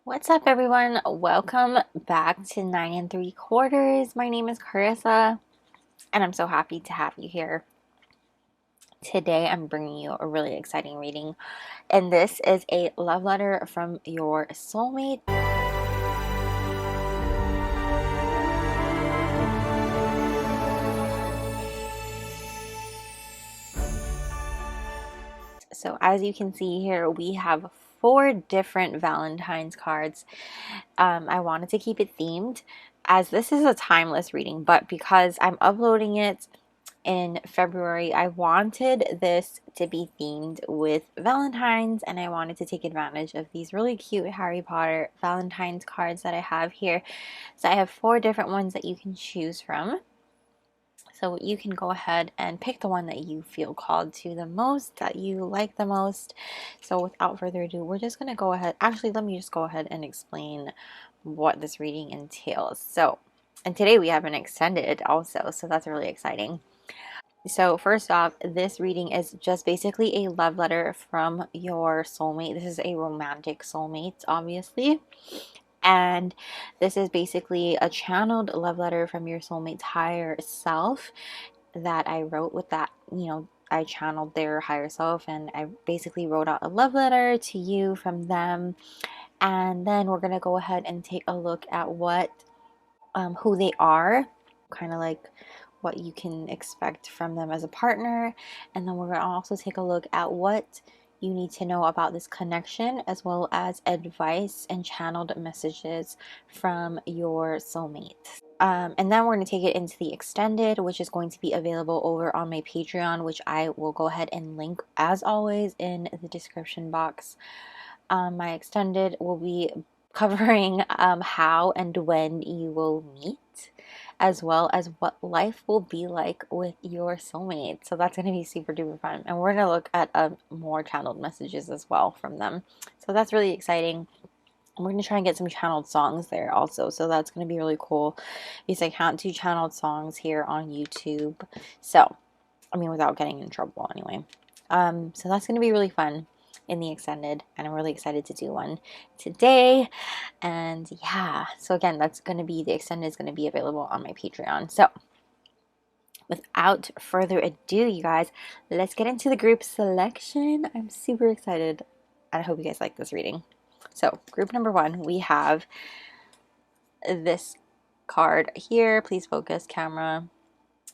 What's up, everyone? Welcome back to 9 3/4. My name is Carissa, and I'm so happy to have you here. Today, I'm bringing you a really exciting reading, and this is a love letter from your soulmate. So, as you can see here, we have 4 different Valentine's cards. I wanted to keep it themed as this is a timeless reading, but because I'm uploading it in February, I wanted this to be themed with Valentine's, and I wanted to take advantage of these really cute Harry Potter Valentine's cards that I have here. So I have 4 different ones that you can choose from. So you can go ahead and pick the one that you feel called to the most, that you like the most. So without further ado, we're just going to go ahead. Actually, let me just go ahead and explain what this reading entails. So, and today we have an extended also, so that's really exciting. So first off, this reading is just basically a love letter from your soulmate. This is a romantic soulmate, obviously. And this is basically a channeled love letter from your soulmate's higher self that I wrote with that, I channeled their higher self, and I basically wrote out a love letter to you from them. And then we're going to go ahead and take a look at who they are, kind of like what you can expect from them as a partner. And then we're going to also take a look at what you need to know about this connection, as well as advice and channeled messages from your soulmate. And then we're going to take it into the extended, which is going to be available over on my Patreon, which I will go ahead and link as always in the description box. My extended will be covering how and when you will meet, as well as what life will be like with your soulmate. So that's going to be super duper fun. And we're going to look at more channeled messages as well from them. So that's really exciting. We're going to try and get some channeled songs there also. So that's going to be really cool because I can't do channeled songs here on YouTube. So, I mean, without getting in trouble anyway. So that's going to be really fun in the extended, and I'm really excited to do one today. And yeah, so again, that's going to be, the extended is going to be available on my Patreon. So without further ado, you guys, let's get into the group selection. I'm super excited, and I hope you guys like this reading. So group number 1, we have this card here. Please focus, camera.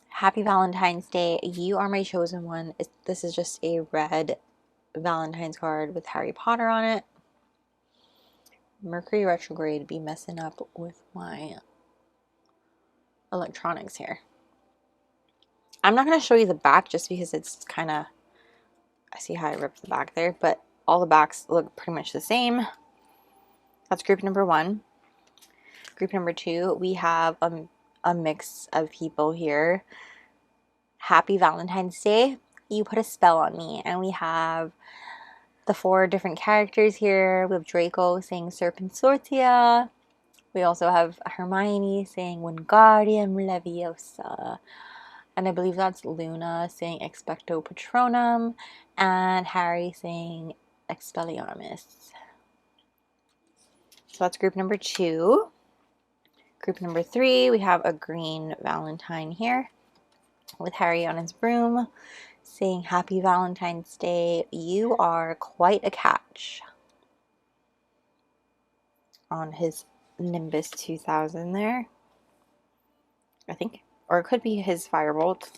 Happy Valentine's Day. You are my chosen one. This is just a red Valentine's card with Harry Potter on it. Mercury retrograde be messing up with my electronics here. I'm not going to show you the back just because it's kind of, I see how I ripped the back there, but all the backs look pretty much the same. That's group number 1. Group number 2, we have a mix of people here. Happy Valentine's Day. You put a spell on me. And we have the 4 different characters here. We have Draco saying Serpent Sortia. We also have Hermione saying Wingardium Leviosa. And I believe that's Luna saying Expecto Patronum. And Harry saying Expelliarmus. So that's group number 2. Group number 3, we have a green Valentine here with Harry on his broom saying Happy Valentine's Day. You are quite a catch on his Nimbus 2000 there, I think, or it could be his Firebolt.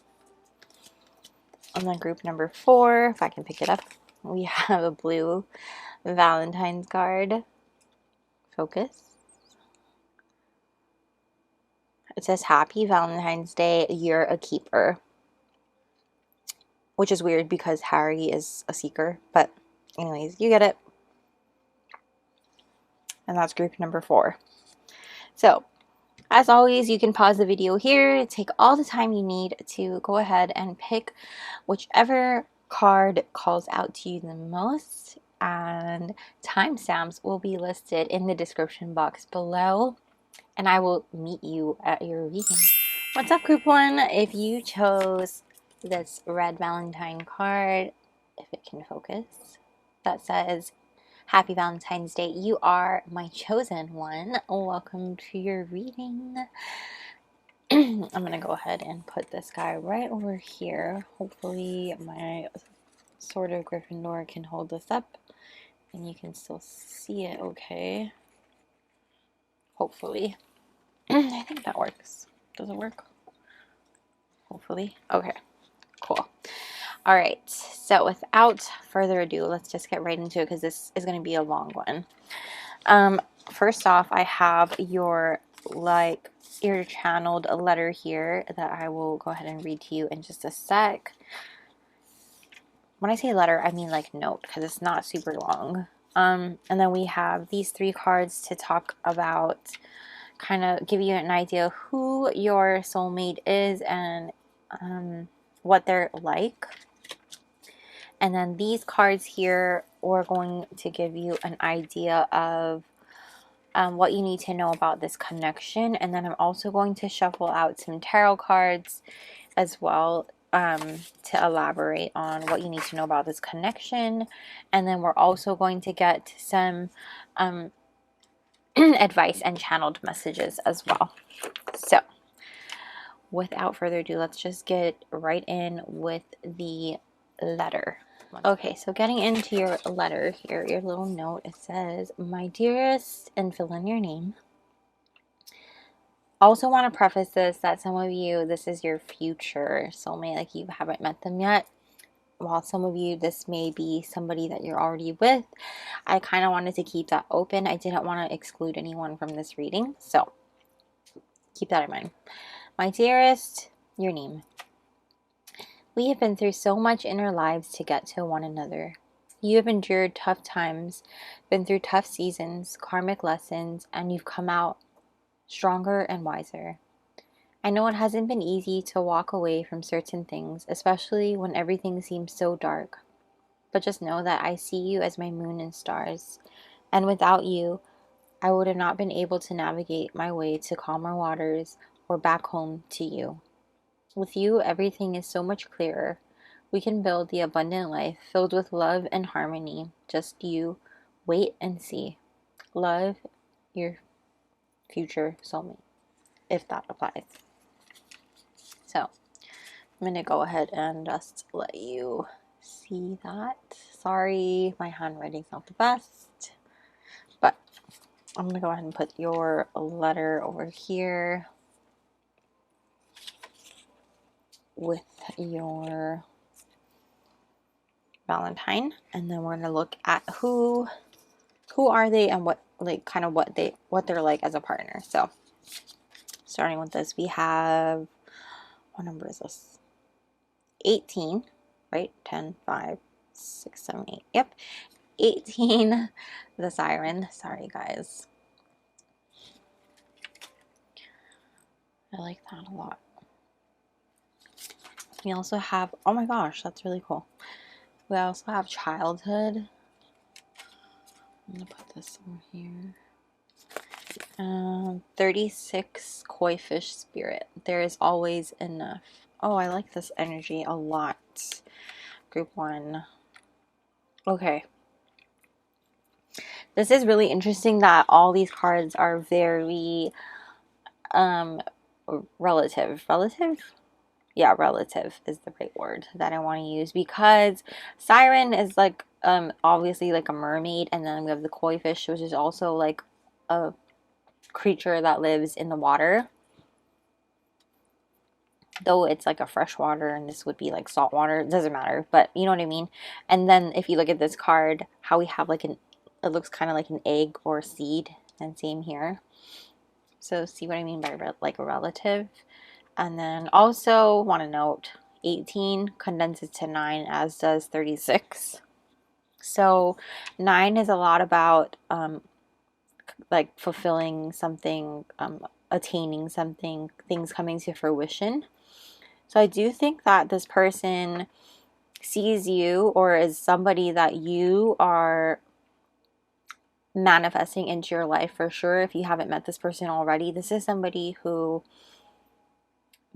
And then group number 4, if I can pick it up, we have a blue Valentine's card. Focus. It says Happy Valentine's Day, you're a keeper. Which is weird because Harry is a seeker, but anyways, you get it. And that's group number 4. So, as always, you can pause the video here, take all the time you need to go ahead and pick whichever card calls out to you the most, and timestamps will be listed in the description box below, and I will meet you at your reading. What's up, group 1? If you chose this red Valentine card, if it can focus, that says Happy Valentine's Day. You are my chosen one. Welcome to your reading. I'm going to go ahead and put this guy right over here. Hopefully my Sword of Gryffindor can hold this up and you can still see it okay. Hopefully. I think that works. Does it work? Hopefully. Okay, cool. All right, so without further ado, let's just get right into it because this is going to be a long one. First off, I have your ear channeled letter here that I will go ahead and read to you in just a sec. When I say letter, I mean like note because it's not super long. And then we have these 3 cards to talk about, kind of give you an idea of who your soulmate is and what they're like. And then these cards here are going to give you an idea of what you need to know about this connection. And then I'm also going to shuffle out some tarot cards as well to elaborate on what you need to know about this connection. And then we're also going to get some advice and channeled messages as well. So without further ado, let's just get right in with the letter. Okay, so getting into your letter here, your little note, it says, "My dearest," and fill in your name. Also want to preface this that some of you, this is your future soulmate, like you haven't met them yet. While some of you, this may be somebody that you're already with. I kind of wanted to keep that open. I didn't want to exclude anyone from this reading, so keep that in mind. My dearest, your name. We have been through so much in our lives to get to one another. You have endured tough times, been through tough seasons, karmic lessons, and you've come out stronger and wiser. I know it hasn't been easy to walk away from certain things, especially when everything seems so dark. But just know that I see you as my moon and stars, and without you, I would have not been able to navigate my way to calmer waters or back home to you. With you, everything is so much clearer. We can build the abundant life filled with love and harmony. Just you, wait and see. Love, your future soulmate, if that applies. So, I'm going to go ahead and just let you see that. Sorry, my handwriting's not the best, but I'm going to go ahead and put your letter over here with your Valentine, and then we're going to look at who are they and what, like, kind of what they're like as a partner. So starting with this, we have, what number is this? 18, right? 10, 5, 6, 7, 8. Yep. 18, the siren. Sorry, guys. I like that a lot. We also have, oh my gosh, that's really cool. We also have childhood. I'm going to put this over here. 36, koi fish spirit. There is always enough. Oh, I like this energy a lot. Group 1. Okay. This is really interesting that all these cards are very relative. Yeah, relative is the right word that I want to use, because siren is like obviously like a mermaid, and then we have the koi fish, which is also like a creature that lives in the water, though it's like a freshwater and this would be like saltwater. It doesn't matter, but you know what I mean. And then if you look at this card, how we have like it looks kind of like an egg or seed, and same here. So see what I mean by like a relative. And then also want to note 18 condenses to 9, as does 36. So 9 is a lot about like fulfilling something, attaining something, things coming to fruition. So I do think that this person sees you, or is somebody that you are manifesting into your life for sure. If you haven't met this person already, this is somebody who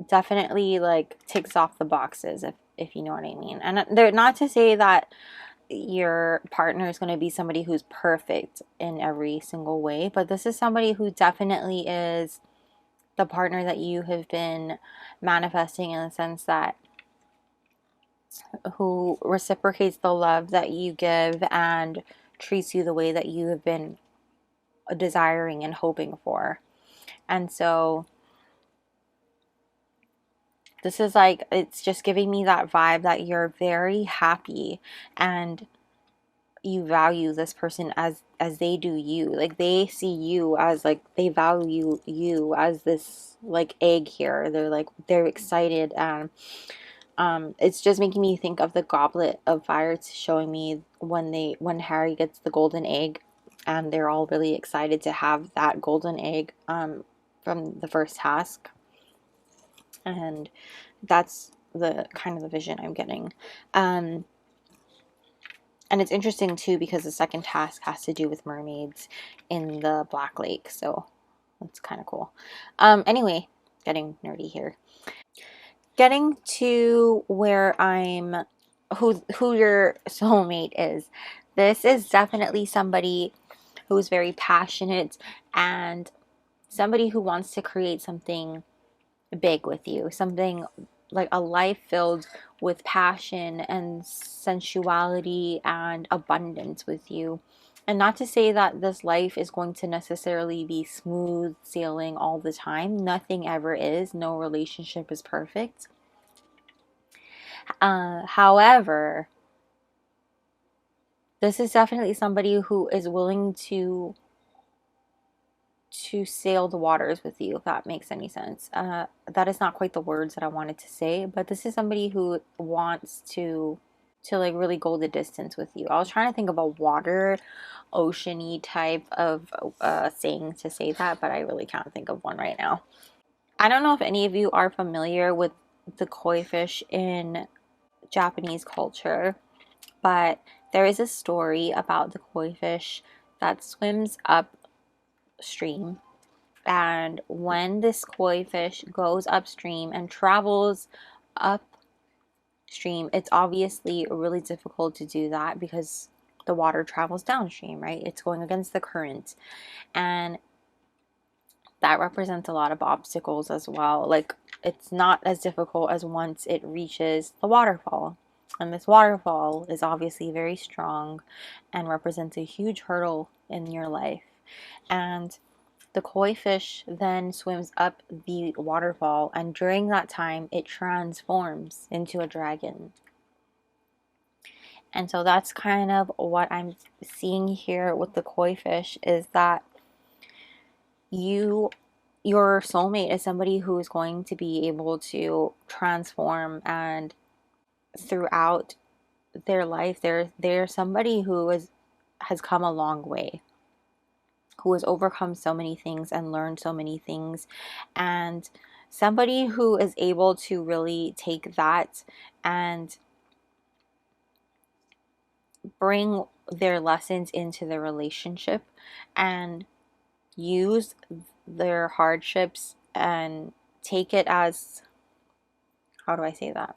definitely like ticks off the boxes, if you know what I mean. And they're not to say that your partner is going to be somebody who's perfect in every single way, but this is somebody who definitely is the partner that you have been manifesting, in the sense that who reciprocates the love that you give and treats you the way that you have been desiring and hoping for. And so this is like, it's just giving me that vibe that you're very happy and you value this person as they do you. Like, they see you as, like, they value you as this like egg here. They're like, they're excited. And it's just making me think of the Goblet of Fire. It's showing me when Harry gets the golden egg and they're all really excited to have that golden egg from the first task. And that's the kind of the vision I'm getting. And it's interesting too, because the second task has to do with mermaids in the Black Lake. So that's kind of cool. Anyway, getting nerdy here. Getting to where who your soulmate is. This is definitely somebody who's very passionate and somebody who wants to create something big with you, something like a life filled with passion and sensuality and abundance with you. And not to say that this life is going to necessarily be smooth sailing all the time. Nothing ever is. No relationship is perfect. However, this is definitely somebody who is willing to sail the waters with you, if that makes any sense. That is not quite the words that I wanted to say, but this is somebody who wants to like really go the distance with you. I was trying to think of a water oceany type of saying to say that, but I really can't think of one right now. I don't know if any of you are familiar with the koi fish in Japanese culture, but there is a story about the koi fish that swims upstream. And when this koi fish goes upstream and travels upstream, it's obviously really difficult to do that because the water travels downstream, right? It's going against the current. And that represents a lot of obstacles as well. Like, it's not as difficult as once it reaches the waterfall. And this waterfall is obviously very strong and represents a huge hurdle in your life. And the koi fish then swims up the waterfall, and during that time, it transforms into a dragon. And so that's kind of what I'm seeing here with the koi fish, is that your soulmate is somebody who is going to be able to transform, and throughout their life, they're somebody who has come a long way, who has overcome so many things and learned so many things, and somebody who is able to really take that and bring their lessons into the relationship and use their hardships and take it as, how do I say that?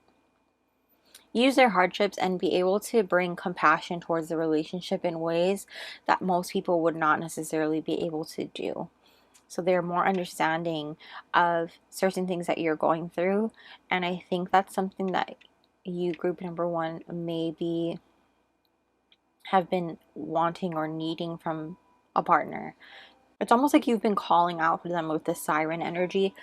Use their hardships and be able to bring compassion towards the relationship in ways that most people would not necessarily be able to do. So they're more understanding of certain things that you're going through. And I think that's something that you, group number one, maybe have been wanting or needing from a partner. It's almost like you've been calling out for them with the siren energy.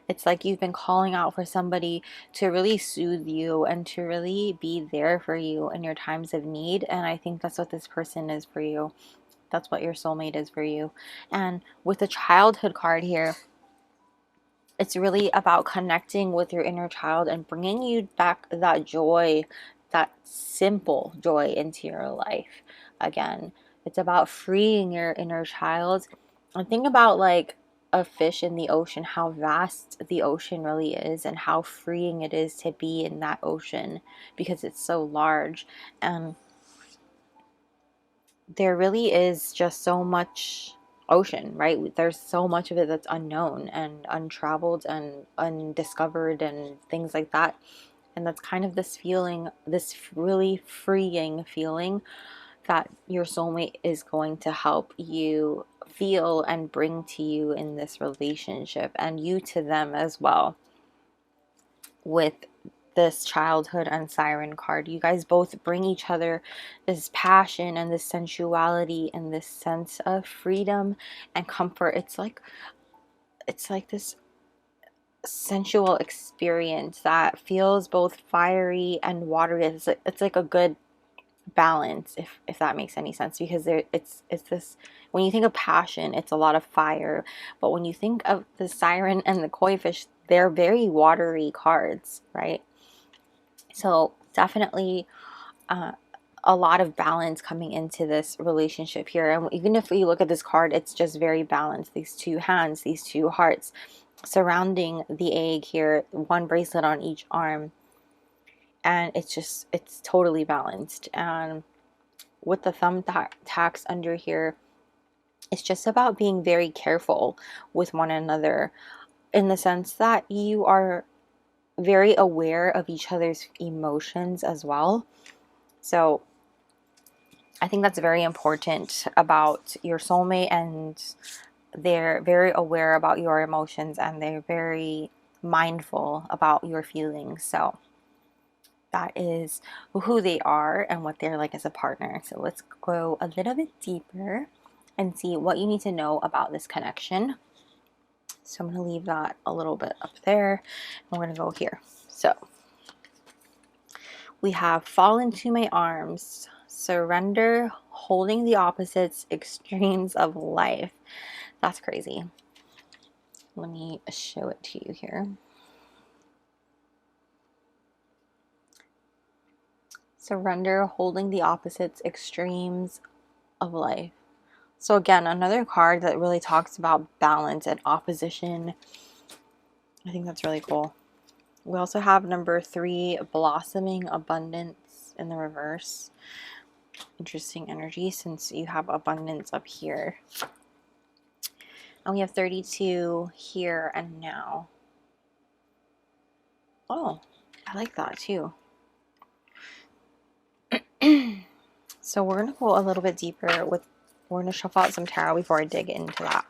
It's like you've been calling out for somebody to really soothe you and to really be there for you in your times of need. And I think that's what this person is for you. That's what your soulmate is for you. And with the childhood card here, it's really about connecting with your inner child and bringing you back that joy, that simple joy into your life again. It's about freeing your inner child. And think about like a fish in the ocean, how vast the ocean really is and how freeing it is to be in that ocean because it's so large. And there really is just so much ocean, right? There's so much of it that's unknown and untraveled and undiscovered and things like that. And that's kind of this feeling, this really freeing feeling that your soulmate is going to help you feel and bring to you in this relationship, and you to them as well. With this childhood and siren card, you guys both bring each other this passion and this sensuality and this sense of freedom and comfort. It's like this sensual experience that feels both fiery and watery. It's like a good balance, if that makes any sense, because it's this, when you think of passion, it's a lot of fire, but when you think of the siren and the koi fish, they're very watery cards, right? So definitely a lot of balance coming into this relationship here. And even if we look at this card, it's just very balanced. These two hands, these two hearts surrounding the egg here, one bracelet on each arm, and it's totally balanced. And with the thumbtacks under here, it's just about being very careful with one another, in the sense that you are very aware of each other's emotions as well. So I think that's very important about your soulmate, and they're very aware about your emotions, and they're very mindful about your feelings. So that is who they are and what they're like as a partner. So let's go a little bit deeper and see what you need to know about this connection. So I'm going to leave that a little bit up there, and we're going to go here. So we have fall into my arms, surrender, holding the opposites, extremes of life. That's crazy. Let me show it to you here. Surrender, holding the opposites, extremes of life. So again, another card that really talks about balance and opposition. I think that's really cool. We also have number 3, blossoming abundance in the reverse. Interesting energy, since you have abundance up here. And we have 32 here and now. Oh, I like that too. So we're going to go a little bit deeper with, we're going to shuffle out some tarot before I dig into that.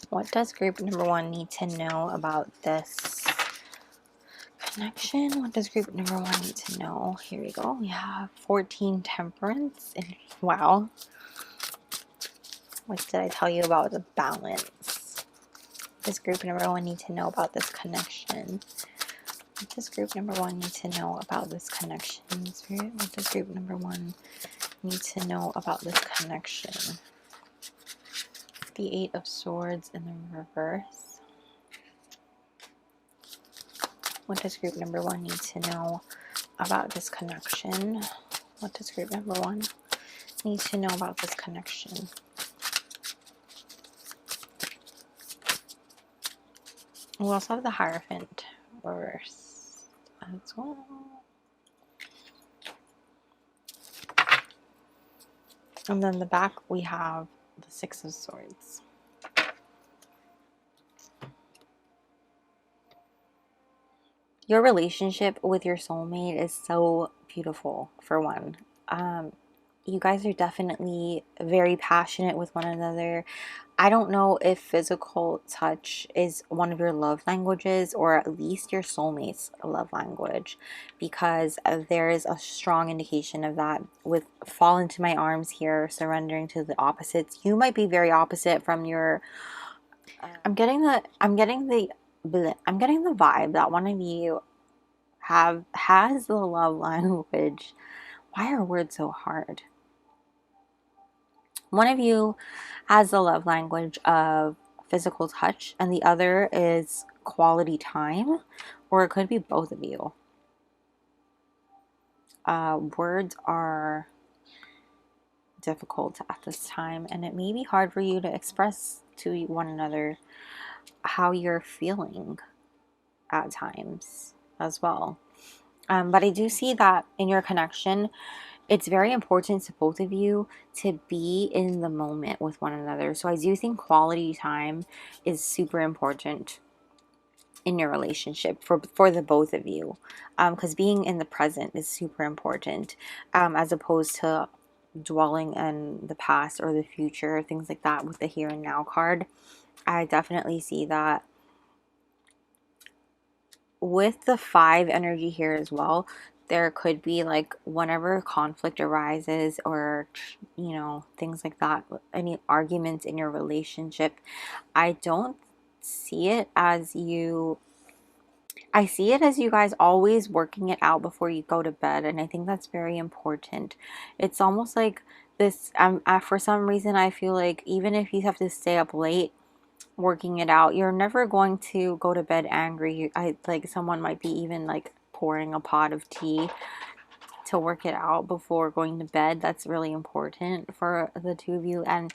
What does group number 1 need to know about this connection? What does group number 1 need to know? Here we go. We have 14 temperance. And wow. What did I tell you about the balance? What does group number 1 need to know about this connection? What does group number 1 need to know about this connection? Spirit, what does group number 1 need to know about this connection? The 8 of Swords in the reverse. What does group number 1 need to know about this connection? What does group number 1 need to know about this connection? We also have the Hierophant reverse as well. And then the back we have the 6 of Swords. Your relationship with your soulmate is so beautiful, for one. You guys are definitely very passionate with one another. I don't know if physical touch is one of your love languages, or at least your soulmate's love language, because there is a strong indication of that with fall into my arms here, surrendering to the opposites. You might be very opposite from your I'm getting the vibe that one of you has the love language. Why are words so hard? One of you has the love language of physical touch, and the other is quality time, or it could be both of you. Words are difficult at this time, and it may be hard for you to express to one another how you're feeling at times as well. But I do see that in your connection, it's very important to both of you to be in the moment with one another. So I do think quality time is super important in your relationship for the both of you, because being in the present is super important, as opposed to dwelling in the past or the future, things like that with the here and now card. I definitely see that with the 5 energy here as well. There could be like whenever conflict arises, or things like that, any arguments in your relationship, I don't see it as you I see it as you guys always working it out before you go to bed, and I think that's very important. It's almost like this, for some reason, I feel like even if you have to stay up late working it out, you're never going to go to bed angry. I like someone might be even like pouring a pot of tea to work it out before going to bed. That's really important for the two of you, and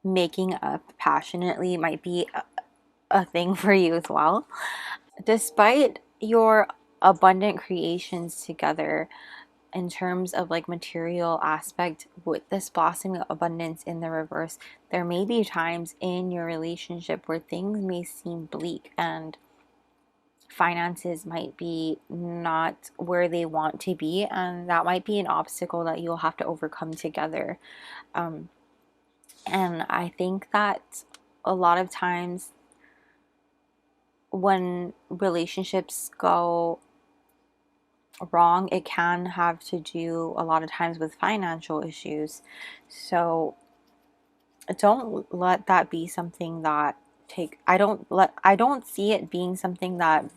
making up passionately might be a thing for you as well. Despite your abundant creations together, in terms of like material aspect, with this blossoming abundance in the reverse, there may be times in your relationship where things may seem bleak and finances might be not where they want to be, and that might be an obstacle that you'll have to overcome together. And I think that a lot of times when relationships go wrong, it can have to do a lot of times with financial issues. So don't let that be something that I don't see it being something that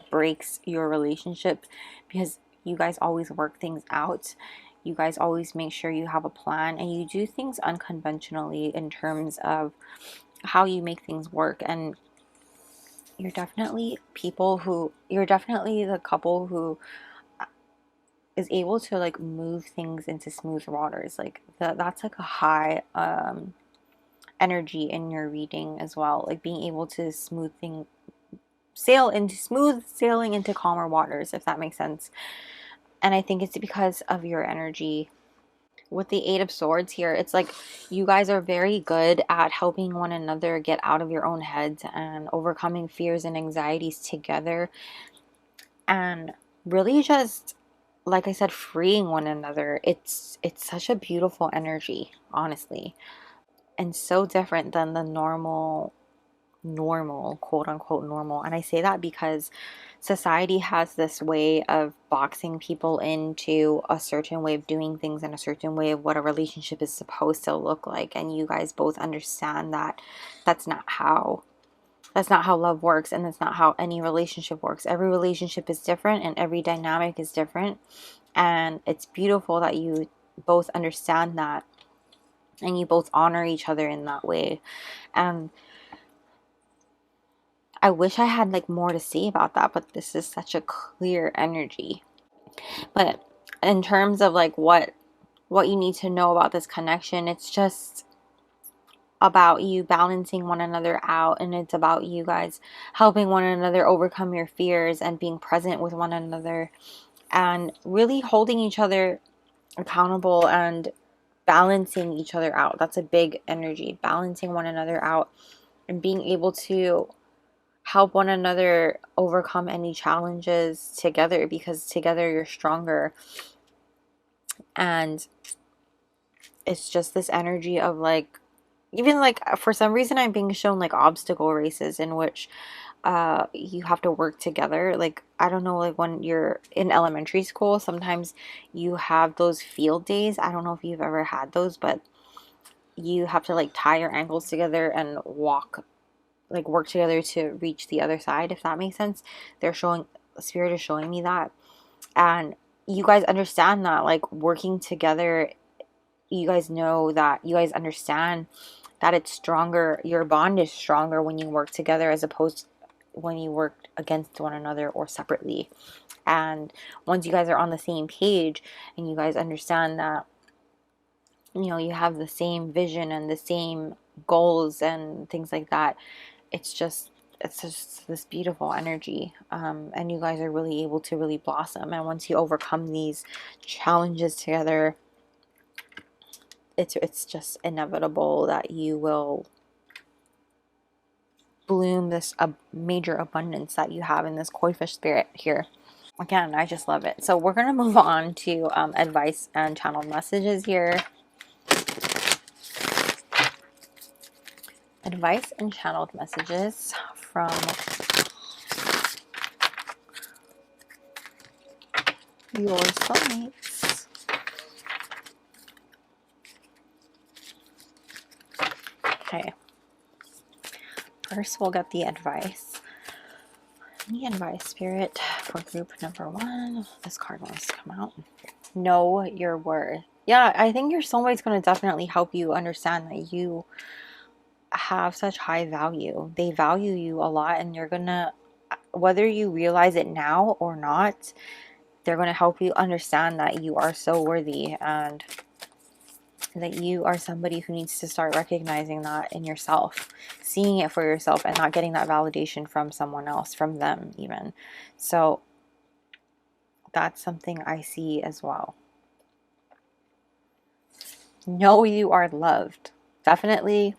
breaks your relationship, because you guys always work things out. You guys always make sure you have a plan, and you do things unconventionally in terms of how you make things work. And you're definitely the couple who is able to like move things into smooth waters. Like that's like a high energy in your reading as well, like being able to smooth sailing into calmer waters, if that makes sense. And I think it's because of your energy. With the 8 of Swords here, it's like you guys are very good at helping one another get out of your own heads and overcoming fears and anxieties together, and really just, like I said, freeing one another. It's such a beautiful energy, honestly, and so different than the normal, quote unquote normal. And I say that because society has this way of boxing people into a certain way of doing things and a certain way of what a relationship is supposed to look like. And you guys both understand that that's not how love works, and that's not how any relationship works. Every relationship is different and every dynamic is different. And it's beautiful that you both understand that and you both honor each other in that way. And I wish I had like more to say about that, but this is such a clear energy. But in terms of like what you need to know about this connection, it's just about you balancing one another out, and it's about you guys helping one another overcome your fears and being present with one another and really holding each other accountable and balancing each other out. That's a big energy, balancing one another out and being able to help one another overcome any challenges together, because together you're stronger. And it's just this energy of like, even like for some reason I'm being shown like obstacle races in which you have to work together. Like, I don't know, like when you're in elementary school, sometimes you have those field days. I don't know if you've ever had those, but you have to like tie your ankles together and work together to reach the other side, if that makes sense. Spirit is showing me that. And you guys understand that, like, working together, you guys know that, you guys understand that it's stronger. Your bond is stronger when you work together as opposed to when you work against one another or separately. And once you guys are on the same page and you guys understand that, you have the same vision and the same goals and things like that, it's just it's just this beautiful energy, and you guys are really able to really blossom. And once you overcome these challenges together, it's just inevitable that you will bloom this major abundance that you have in this koi fish spirit here. Again, I just love it. So we're going to move on to advice and channel messages here. Advice and channeled messages from your soulmates. Okay. First, we'll get the advice. The advice, Spirit, for group number 1. This card wants to come out. Know your worth. Yeah, I think your soulmate's going to definitely help you understand that you have such high value. They value you a lot, and you're going to, whether you realize it now or not, they're going to help you understand that you are so worthy, and that you are somebody who needs to start recognizing that in yourself, seeing it for yourself, and not getting that validation from someone else, from them even. So that's something I see as well. Know you are loved. Definitely.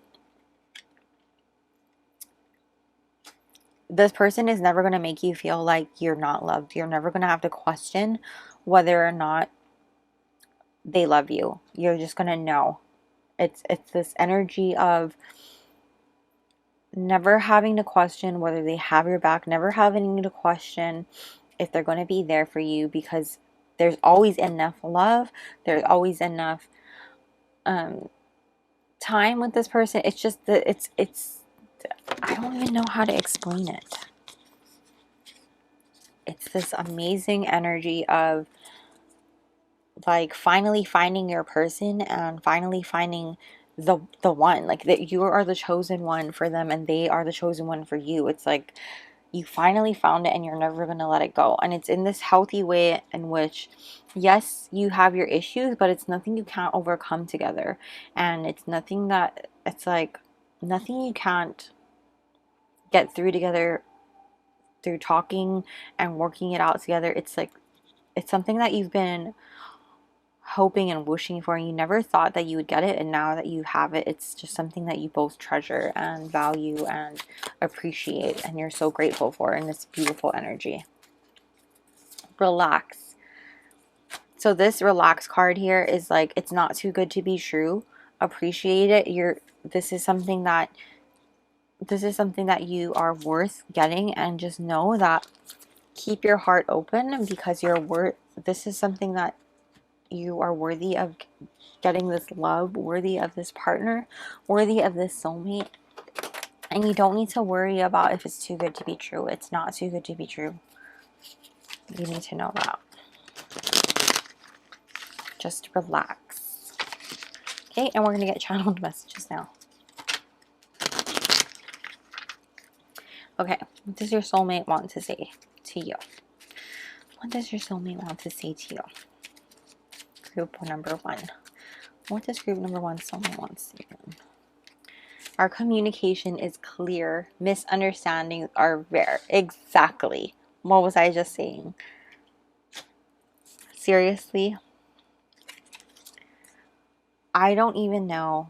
This person is never going to make you feel like you're not loved. You're never going to have to question whether or not they love you. You're just going to know. It's this energy of never having to question whether they have your back, never having to question if they're going to be there for you, because there's always enough love. There's always enough time with this person. It's just that it's I don't even know how to explain it. It's this amazing energy of like finally finding your person, and finally finding the one, like that you are the chosen one for them and they are the chosen one for you. It's like you finally found it and you're never going to let it go. And it's in this healthy way in which, yes, you have your issues, but it's nothing you can't overcome together. And it's nothing that, it's like nothing you can't get through together through talking and working it out together. It's like, it's something that you've been hoping and wishing for, and you never thought that you would get it, and now that you have it, it's just something that you both treasure and value and appreciate, and you're so grateful for in this beautiful energy. Relax. So this relax card here is like, it's not too good to be true. Appreciate it. This is something that you are worth getting, and just know that, keep your heart open, because this is something that you are worthy of getting, this love, worthy of this partner, worthy of this soulmate. And you don't need to worry about if it's too good to be true. It's not too good to be true. You need to know that. Just relax. Okay, and we're going to get channeled messages now. Okay, what does your soulmate want to say to you? What does your soulmate want to say to you? Group number 1. What does group number 1 soulmate want to say to them? Our communication is clear. Misunderstandings are rare. Exactly. What was I just saying? Seriously? I don't even know.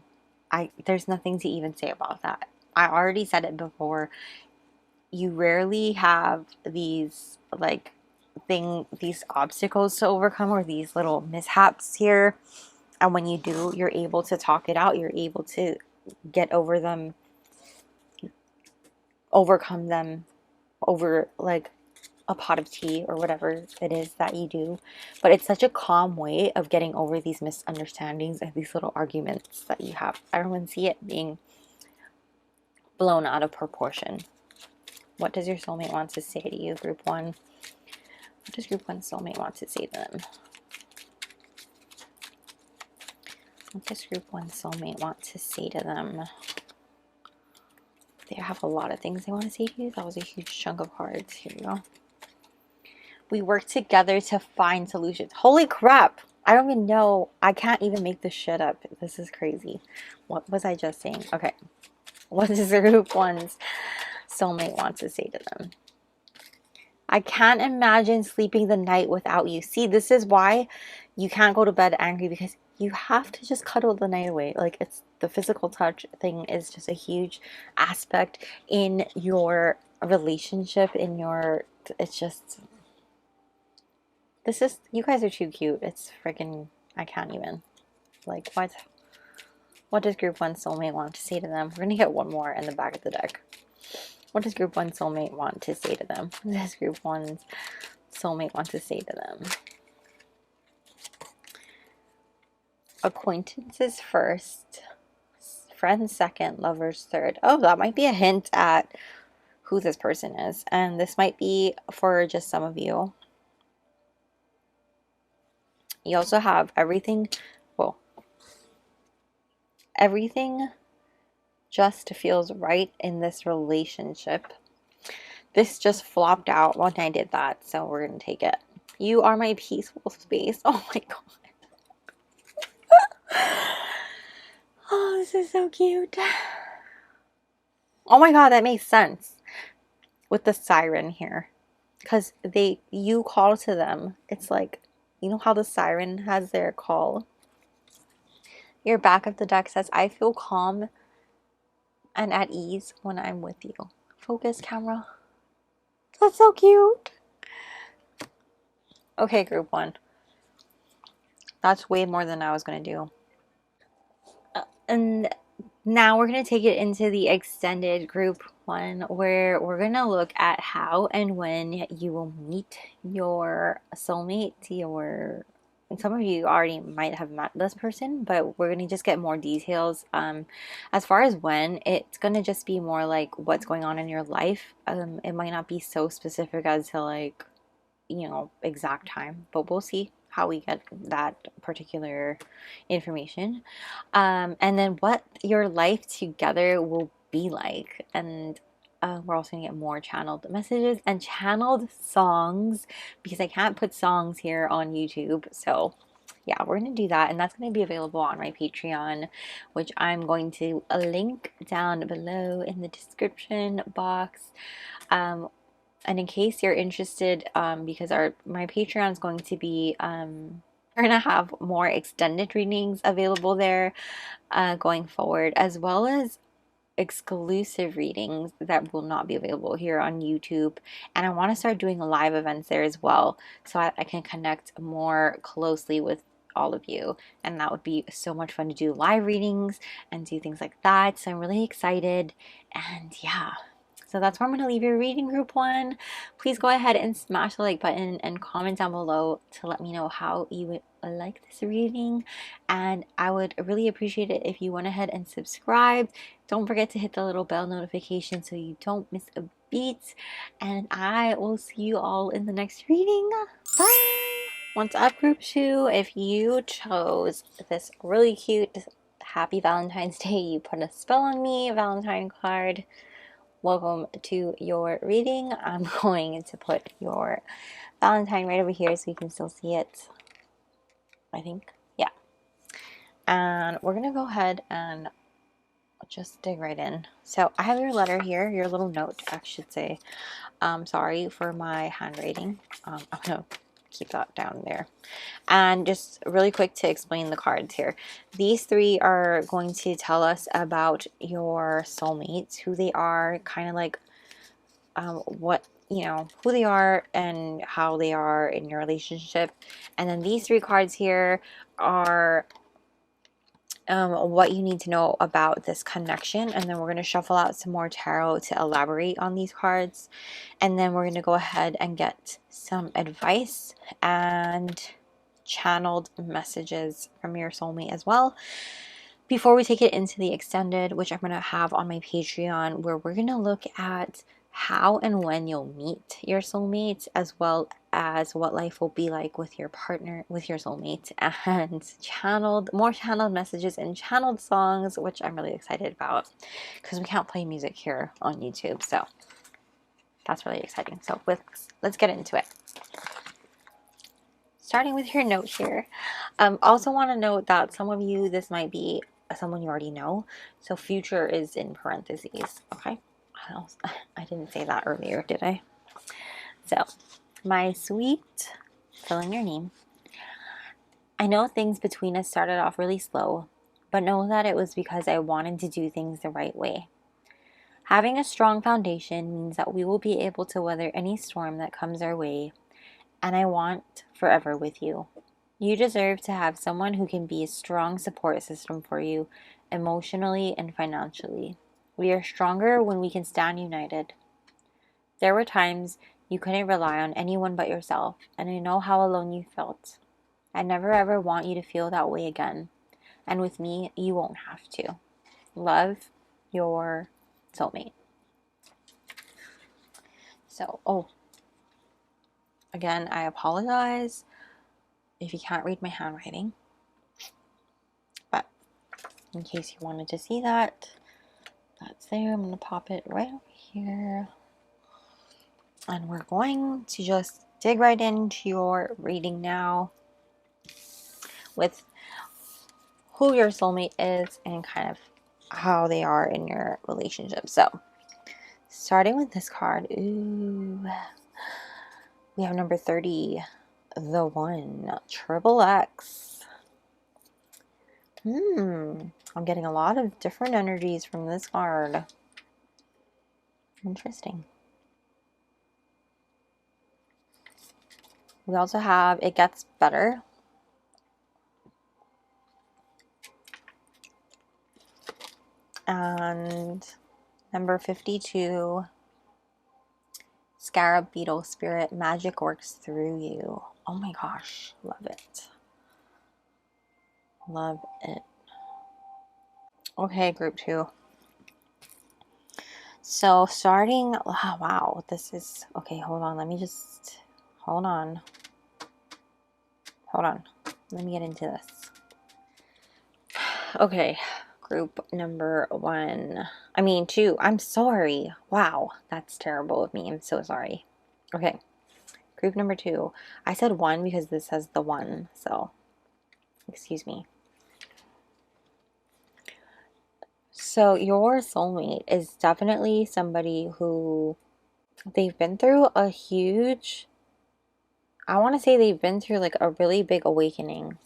There's nothing to even say about that. I already said it before. You rarely have these these obstacles to overcome, or these little mishaps here. And when you do, you're able to talk it out. You're able to get over them, overcome them over like a pot of tea or whatever it is that you do. But it's such a calm way of getting over these misunderstandings and these little arguments that you have. I don't even see it being blown out of proportion. What does your soulmate want to say to you, group 1? What does group 1 soulmate want to say to them? What does group 1 soulmate want to say to them? They have a lot of things they want to say to you. That was a huge chunk of cards. Here we go. We work together to find solutions. Holy crap. I don't even know. I can't even make this shit up. This is crazy. What was I just saying? Okay. What is group 1's soulmate wants to say to them. I can't imagine sleeping the night without you. See, this is why you can't go to bed angry, because you have to just cuddle the night away. Like, it's the physical touch thing is just a huge aspect in your relationship, in your, it's just, this is, you guys are too cute. It's freaking, I can't even. Like, what? What does group 1 soulmate want to say to them? We're going to get one more in the back of the deck. What does group 1 soulmate want to say to them? What does group 1's soulmate want to say to them? Acquaintances first, friends second, lovers third. Oh, that might be a hint at who this person is. And this might be for just some of you. You also have everything, well, everything just feels right in this relationship. This just flopped out when I did that, so we're going to take it. You are my peaceful space. Oh my god. Oh, this is so cute. Oh my god, that makes sense with the siren here. Because you call to them. It's like, you know how the siren has their call? Your back of the deck says, I feel calm and at ease when I'm with you. Focus, camera. That's so cute. Okay, group 1. That's way more than I was going to do. And now we're going to take it into the extended group 1, where we're going to look at how and when you will meet your soulmate. Some of you already might have met this person, but we're going to just get more details. As far as when, it's going to just be more like what's going on in your life. It might not be so specific as to, like, you know, exact time, but we'll see how we get that particular information, and then what your life together will be like. And we're also gonna get more channeled messages and channeled songs, because I can't put songs here on YouTube. So yeah, we're gonna do that, and that's gonna be available on my Patreon, which I'm going to link down below in the description box. And in case you're interested, because my Patreon is going to be, we're going to have more extended readings available there going forward, as well as exclusive readings that will not be available here on YouTube. And I want to start doing live events there as well, so I can connect more closely with all of you. And that would be so much fun to do live readings and do things like that. So I'm really excited. And yeah. So that's where I'm going to leave your reading, group 1. Please go ahead and smash the like button and comment down below to let me know how you would like this reading. And I would really appreciate it if you went ahead and subscribed. Don't forget to hit the little bell notification so you don't miss a beat. And I will see you all in the next reading. Bye! What's up, group 2? If you chose this really cute Happy Valentine's Day, you put a spell on me Valentine card, welcome to your reading. I'm going to put your Valentine right over here so you can still see it, I think. Yeah. And we're going to go ahead and just dig right in. So I have your letter here, your little note, I should say. Sorry for my handwriting. I'm going to keep that down there. And just really quick to explain the cards here. These 3 are going to tell us about your soulmates, who they are, kind of like what, you know, who they are and how they are in your relationship. And then these 3 cards here are what you need to know about this connection. And then we're going to shuffle out some more tarot to elaborate on these cards. And then we're going to go ahead and get some advice and channeled messages from your soulmate as well, before we take it into the extended, which I'm going to have on my Patreon, where we're going to look at how and when you'll meet your soulmate, as well as what life will be like with your partner, with your soulmate, and more channeled messages and channeled songs, which I'm really excited about, because we can't play music here on YouTube. So that's really exciting. So let's get into it. Starting with your note here. Also want to note that some of you, this might be someone you already know. So future is in parentheses, okay? I didn't say that earlier, did I? So, my sweet, fill in your name. I know things between us started off really slow, but know that it was because I wanted to do things the right way. Having a strong foundation means that we will be able to weather any storm that comes our way, and I want forever with you. You deserve to have someone who can be a strong support system for you, emotionally and financially. We are stronger when we can stand united. There were times you couldn't rely on anyone but yourself, and I know how alone you felt. I never ever want you to feel that way again. And with me, you won't have to. Love, your soulmate. So, again, I apologize if you can't read my handwriting. But in case you wanted to see that, that's there. I'm going to pop it right over here. And we're going to just dig right into your reading now with who your soulmate is and kind of how they are in your relationship. So, starting with this card, ooh, we have number 30, the one, triple X. I'm getting a lot of different energies from this card. Interesting. We also have it gets better. And number 52, Scarab Beetle Spirit, magic works through you. Oh my gosh, love it. Love it. Okay, group 2. So starting, oh, wow, this is, okay, hold on, let me just, hold on. Let me get into this. Okay, group number 2. I'm sorry. Wow, that's terrible of me. I'm so sorry. Okay, group number 2. I said 1 because this says the one, so excuse me. So your soulmate is definitely somebody who they've been through a huge, I want to say they've been through like a really big awakening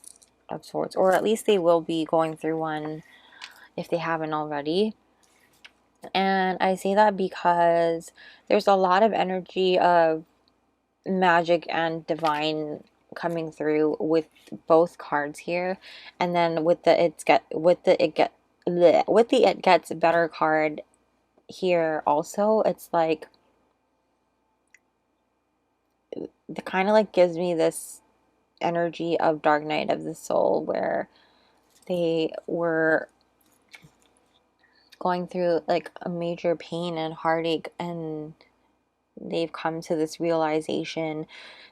of sorts, or at least they will be going through one if they haven't already. And I say that because there's a lot of energy of magic and divine coming through with both cards here. And then with the it gets better card here also, it's like the kind of like gives me this energy of Dark Night of the Soul, where they were going through like a major pain and heartache, and they've come to this realization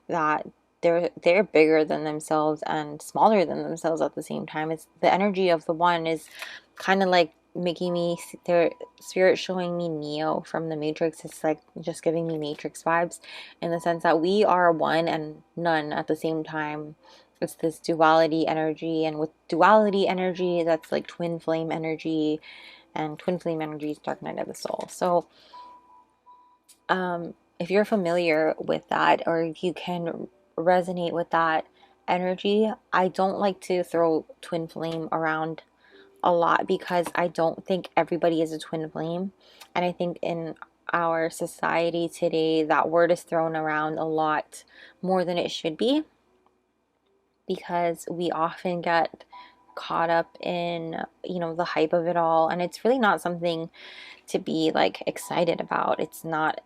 that they're bigger than themselves and smaller than themselves at the same time. It's the energy of the one is kind of like making me, their spirit showing me Neo from the Matrix. It's like just giving me Matrix vibes in the sense that we are one and none at the same time. It's this duality energy, and with duality energy, that's like twin flame energy, and twin flame energy is Dark Night of the Soul. So if you're familiar with that, or if you can resonate with that energy, I don't like to throw twin flame around a lot because I don't think everybody is a twin flame. And I think in our society today, that word is thrown around a lot more than it should be, because we often get caught up in, the hype of it all, and it's really not something to be like excited about. It's not,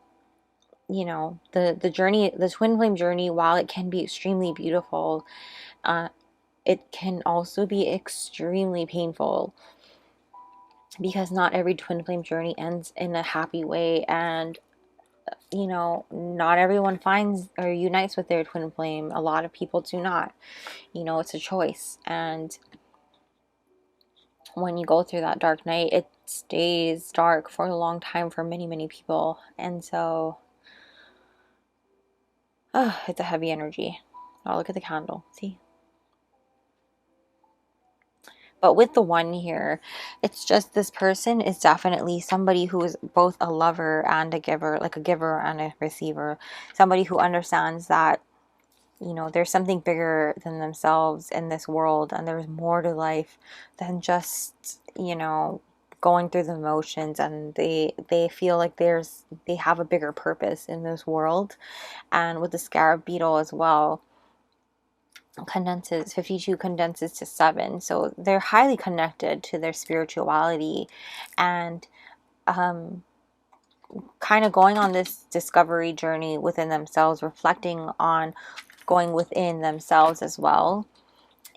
the journey, the twin flame journey, while it can be extremely beautiful, it can also be extremely painful, because not every twin flame journey ends in a happy way, and not everyone finds or unites with their twin flame. A lot of people do not. It's a choice, and when you go through that dark night, it stays dark for a long time for many, many people. And so it's a heavy energy. Oh, look at the candle. See? But with the one here, it's just this person is definitely somebody who is both a lover and a giver, like a giver and a receiver. Somebody who understands that, you know, there's something bigger than themselves in this world, and there's more to life than just, you know, going through the motions, and they feel like they have a bigger purpose in this world. And with the scarab beetle as well, 52 condenses to 7, so they're highly connected to their spirituality, and kind of going on this discovery journey within themselves, reflecting on going within themselves as well,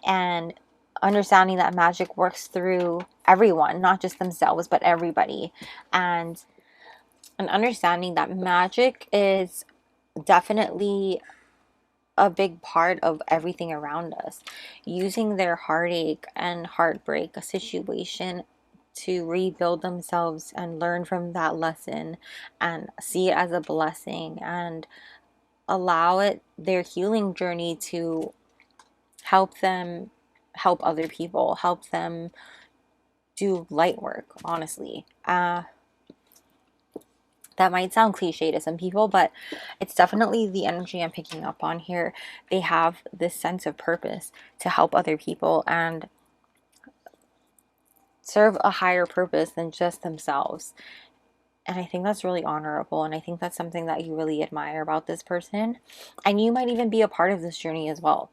and understanding that magic works through everyone, not just themselves but everybody, and understanding that magic is definitely a big part of everything around us, using their heartache and heartbreak, a situation, to rebuild themselves and learn from that lesson and see it as a blessing, and allow it, their healing journey, to help them help other people, help them do light work, honestly. That might sound cliche to some people, but it's definitely the energy I'm picking up on here. They have this sense of purpose to help other people and serve a higher purpose than just themselves. And I think that's really honorable, and I think that's something that you really admire about this person. And you might even be a part of this journey as well.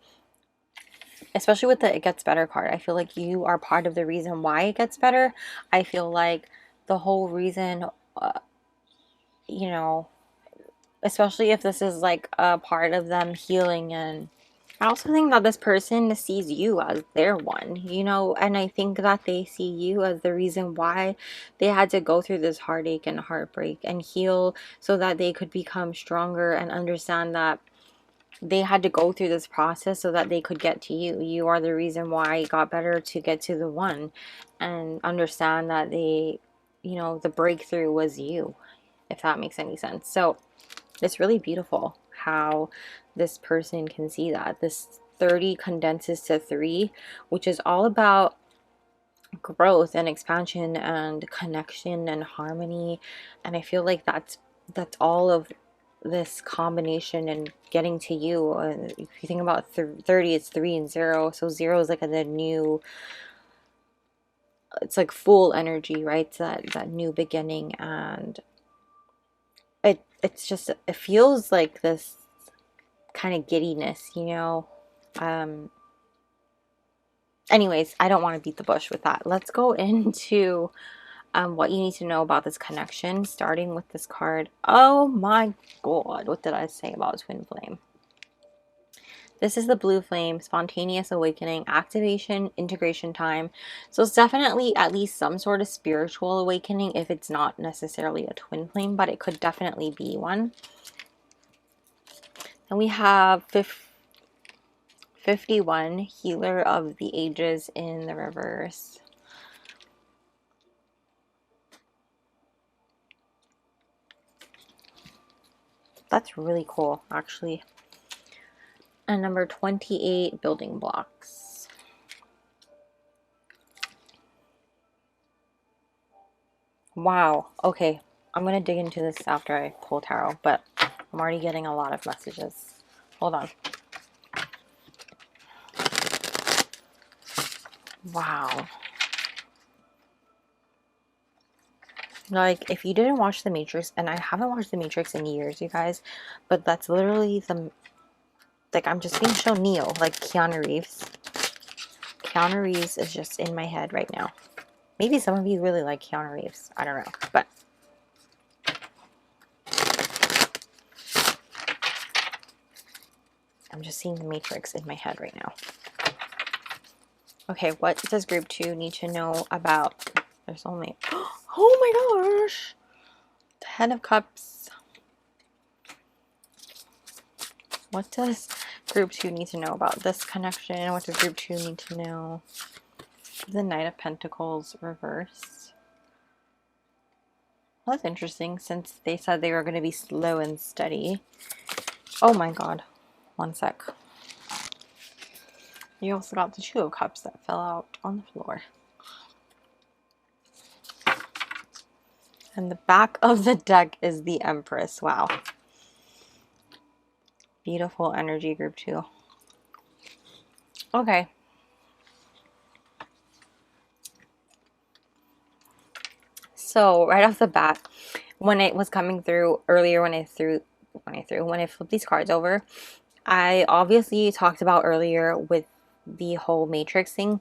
Especially with the It Gets Better card. I feel like you are part of the reason why it gets better. I feel like the whole reason, you know, especially if this is like a part of them healing. And I also think that this person sees you as their one, you know, and I think that they see you as the reason why they had to go through this heartache and heartbreak and heal, so that they could become stronger and understand that they had to go through this process so that they could get to you. You are the reason why it got better to get to the one, and understand that they, you know, the breakthrough was you, if that makes any sense. So it's really beautiful how this person can see that. This 30 condenses to 3, which is all about growth and expansion and connection and harmony. And I feel like that's all of this combination and getting to you. If you think about 30, it's 3 and 0. So 0 is like the new, it's like full energy, right? It's that new beginning. And it's just, it feels like this kind of giddiness, you know. Anyways, I don't want to beat the bush with that. Let's go into what you need to know about this connection, starting with this card. Oh my god, what did I say about twin flame? This is the blue flame, spontaneous awakening, activation, integration time. So it's definitely at least some sort of spiritual awakening, if it's not necessarily a twin flame, but it could definitely be one. And we have 51, healer of the ages, in the reverse. That's really cool, actually. And number 28, building blocks. Wow. Okay. I'm going to dig into this after I pull tarot, but I'm already getting a lot of messages. Hold on. Wow. Like, if you didn't watch The Matrix, and I haven't watched The Matrix in years, you guys, but that's literally the, like, I'm just being shown Neo, like Keanu Reeves. Keanu Reeves is just in my head right now. Maybe some of you really like Keanu Reeves. I don't know, but I'm just seeing The Matrix in my head right now. Okay, what does group 2 need to know about their soulmate? Oh my gosh! 10 of Cups. What does group 2 need to know about this connection? What does group 2 need to know? The Knight of Pentacles reverse. Well, that's interesting, since they said they were going to be slow and steady. Oh my god. One sec. You also got the Two of Cups that fell out on the floor. And the back of the deck is the Empress. Wow. Beautiful energy, group 2. Okay. So right off the bat, when it was coming through earlier, when I flipped these cards over, I obviously talked about earlier with the whole matrix thing.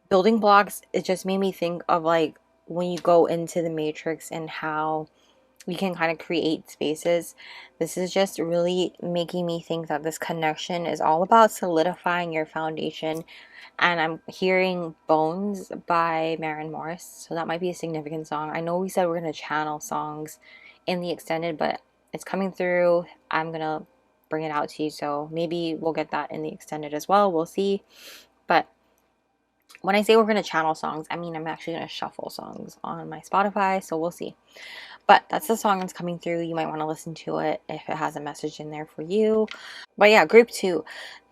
Building blocks, it just made me think of like when you go into the matrix and how you can kind of create spaces. This is just really making me think that this connection is all about solidifying your foundation. And I'm hearing Bones by Maren Morris, so that might be a significant song. I know we said we're going to channel songs in the extended, but it's coming through. I'm going to bring it out to you, so maybe we'll get that in the extended as well. We'll see. But when I say we're going to channel songs, I mean I'm actually going to shuffle songs on my Spotify, so we'll see. But that's the song that's coming through. You might want to listen to it if it has a message in there for you. But yeah, group 2.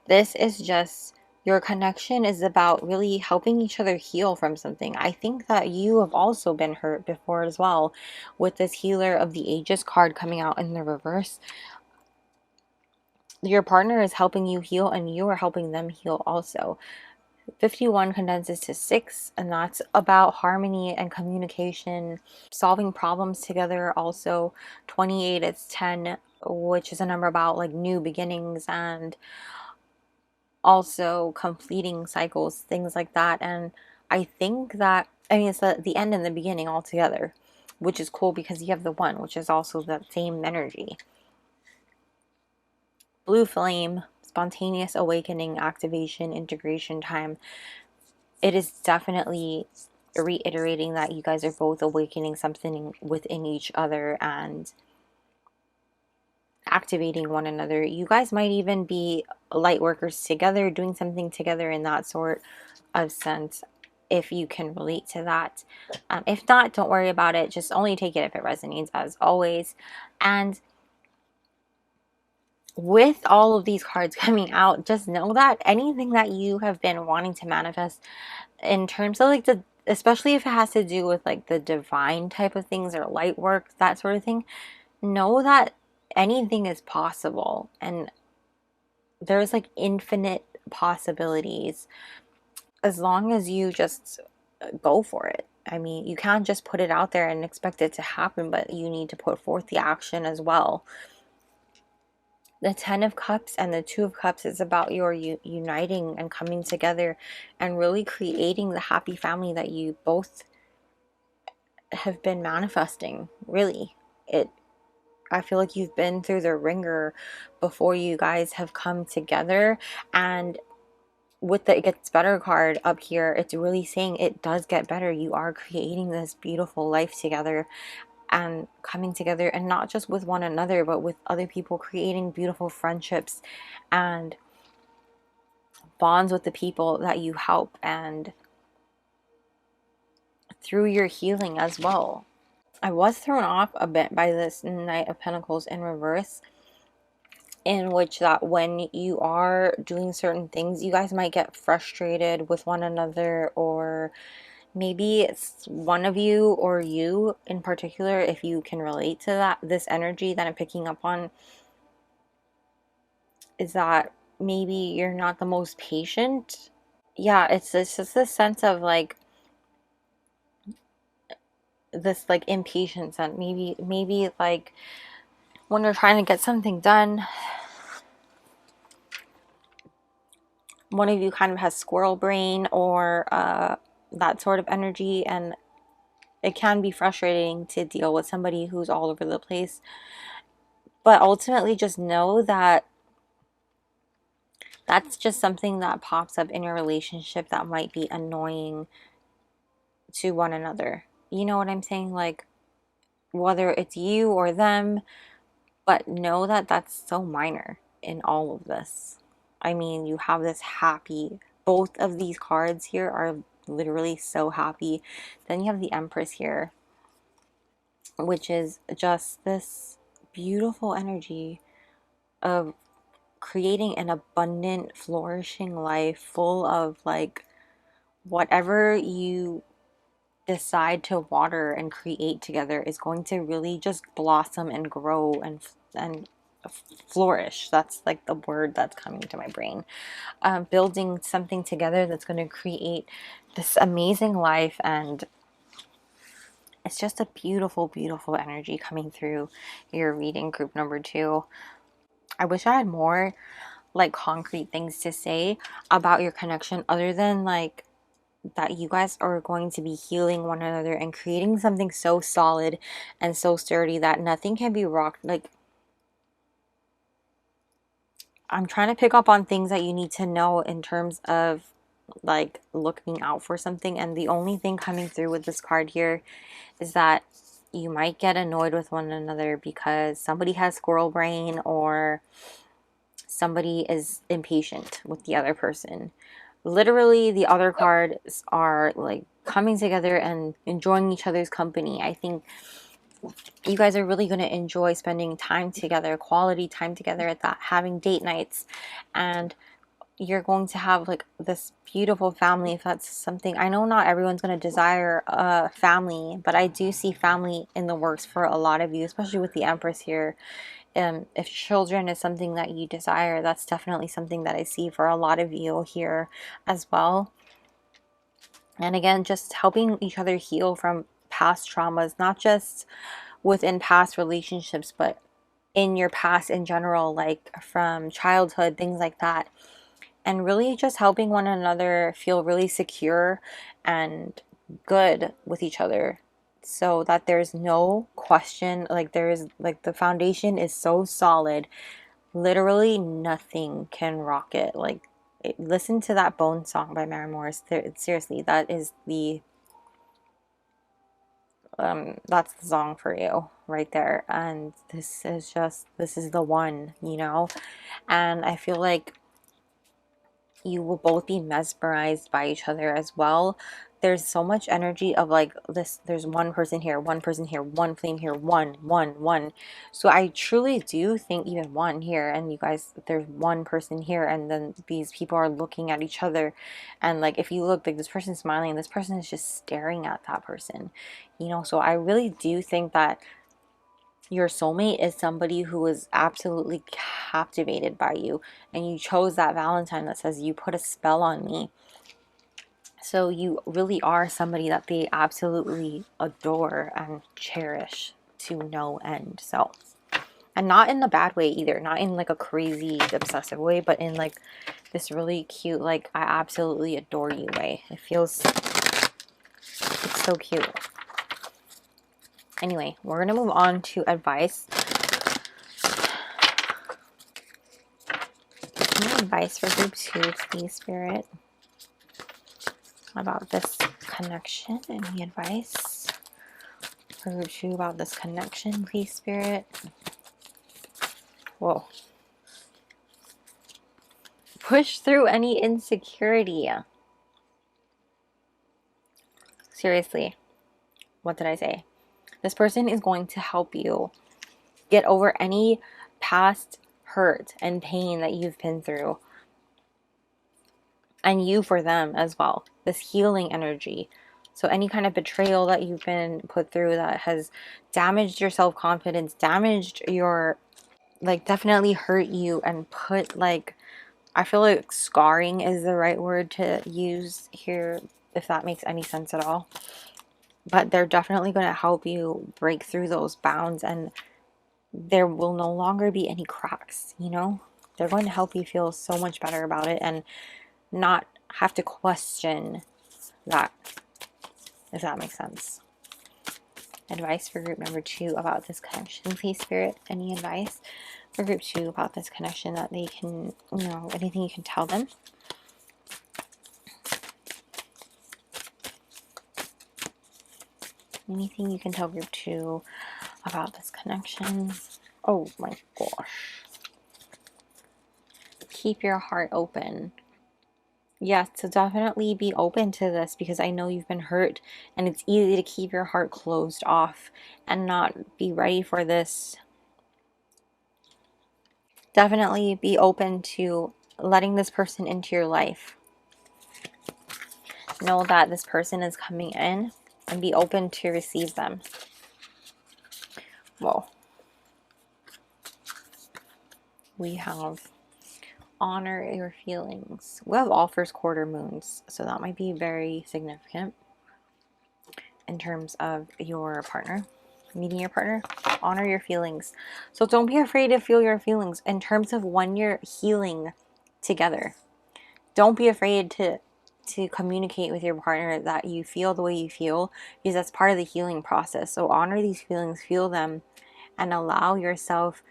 This is just, your connection is about really helping each other heal from something. I think that you have also been hurt before as well, with this Healer of the Ages card coming out in the reverse. Your partner is helping you heal and you are helping them heal also. 51 condenses to 6, and that's about harmony and communication, solving problems together. Also 28 is 10, which is a number about like new beginnings and also completing cycles, things like that. And I think that, I mean, it's the end and the beginning all together, which is cool because you have the 1, which is also that same energy. Blue flame, spontaneous awakening, activation, integration time. It is definitely reiterating that you guys are both awakening something within each other and activating one another. You guys might even be light workers together, doing something together in that sort of sense, if you can relate to that. If not, don't worry about it. Just only take it if it resonates, as always. And with all of these cards coming out, just know that anything that you have been wanting to manifest in terms of like the, especially if it has to do with like the divine type of things or light work, that sort of thing, know that anything is possible and there's like infinite possibilities as long as you just go for it. I mean, you can't just put it out there and expect it to happen, but you need to put forth the action as well. The 10 of Cups and the 2 of Cups is about your uniting and coming together and really creating the happy family that you both have been manifesting. Really, I feel like you've been through the ringer before you guys have come together. And with the It Gets Better card up here, it's really saying it does get better. You are creating this beautiful life together and coming together, and not just with one another, but with other people, creating beautiful friendships and bonds with the people that you help, and through your healing as well. I was thrown off a bit by this Knight of Pentacles in reverse, in which that when you are doing certain things, you guys might get frustrated with one another, or maybe it's one of you or you in particular, if you can relate to that. This energy that I'm picking up on is that maybe you're not the most patient. Yeah, it's just this sense of like this like impatience, and maybe like when you're trying to get something done, one of you kind of has squirrel brain or that sort of energy, and it can be frustrating to deal with somebody who's all over the place. But ultimately, just know that that's just something that pops up in your relationship that might be annoying to one another. You know what I'm saying? Like, whether it's you or them, but know that that's so minor in all of this. I mean, you have this happy, both of these cards here are literally so happy. Then you have the Empress here, which is just this beautiful energy of creating an abundant, flourishing life full of like whatever you decide to water and create together is going to really just blossom and grow and flourish. That's like the word that's coming to my brain. Building something together that's going to create this amazing life, and it's just a beautiful, beautiful energy coming through your reading, group number 2. I wish I had more like concrete things to say about your connection other than like that you guys are going to be healing one another and creating something so solid and so sturdy that nothing can be rocked. Like, I'm trying to pick up on things that you need to know in terms of like looking out for something, and the only thing coming through with this card here is that you might get annoyed with one another because somebody has squirrel brain or somebody is impatient with the other person. Literally, the other cards are like coming together and enjoying each other's company. I think you guys are really going to enjoy spending time together, quality time together at that, having date nights, and you're going to have like this beautiful family. If that's something, I know not everyone's going to desire a family, but I do see family in the works for a lot of you, especially with the Empress here. If children is something that you desire, that's definitely something that I see for a lot of you here as well. And again, just helping each other heal from past traumas, not just within past relationships, but in your past in general, like from childhood, things like that. And really just helping one another feel really secure and good with each other, so that there's no question, like there's like the foundation is so solid, literally nothing can rock it. Like, listen to that Bone song by Maren Morris. Seriously, that is the that's the song for you right there. And this is the one, you know. And I feel like you will both be mesmerized by each other as well. There's so much energy of like this, there's one person here, one person here, one flame here, one. So I truly do think even one here, and you guys, there's one person here, and then these people are looking at each other, and like if you look, like this person's smiling and this person is just staring at that person, you know. So I really do think that your soulmate is somebody who is absolutely captivated by you, and you chose that Valentine that says you put a spell on me. So you really are somebody that they absolutely adore and cherish to no end. So, and not in a bad way either, not in like a crazy obsessive way, but in like this really cute, like I absolutely adore you way. It feels, it's so cute. Anyway, we're gonna move on to advice. Any advice for group 2, please, Spirit, about this connection? Any advice for group 2 about this connection, please, Spirit? Whoa. Push through any insecurity. Seriously, what did I say? This person is going to help you get over any past hurt and pain that you've been through. And you for them as well. This healing energy. So any kind of betrayal that you've been put through that has damaged your self-confidence, damaged your, like definitely hurt you and put like, I feel like scarring is the right word to use here, if that makes any sense at all. But they're definitely going to help you break through those bounds, and there will no longer be any cracks, you know? They're going to help you feel so much better about it and not have to question that, if that makes sense. Advice for group number 2 about this connection, please, Spirit. Any advice for group 2 about this connection that they can, you know, anything you can tell them? Anything you can tell group 2 about this connection? Oh my gosh. Keep your heart open. Yes, so definitely be open to this, because I know you've been hurt and it's easy to keep your heart closed off and not be ready for this Definitely be open to letting this person into your life. Know that this person is coming in and be open to receive them. Whoa. We have honor your feelings. We have all first quarter moons, so that might be very significant in terms of your partner, meeting your partner. Honor your feelings. So don't be afraid to feel your feelings in terms of when you're healing together. Don't be afraid to communicate with your partner that you feel the way you feel, because that's part of the healing process. So honor these feelings, feel them, and allow yourself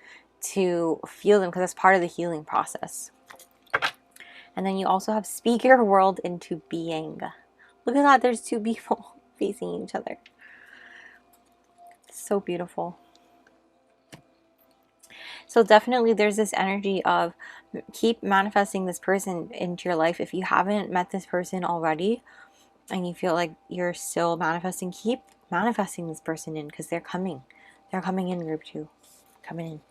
to feel them, because that's part of the healing process. And then you also have speak your world into being. Look at that, there's two people facing each other. So beautiful. So definitely there's this energy of keep manifesting this person into your life. If you haven't met this person already and you feel like you're still manifesting, keep manifesting this person in, because they're coming. They're coming in, group 2. Coming in.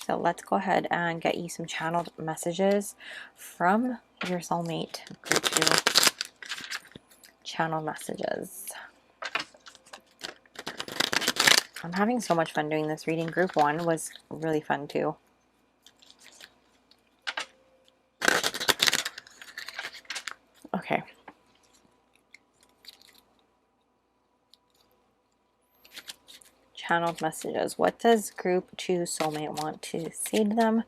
So let's go ahead and get you some channeled messages from your soulmate, group 2. Channel messages. I'm having so much fun doing this reading. Group 1 was really fun too. Okay. Channeled messages. What does group 2 soulmate want to say to them?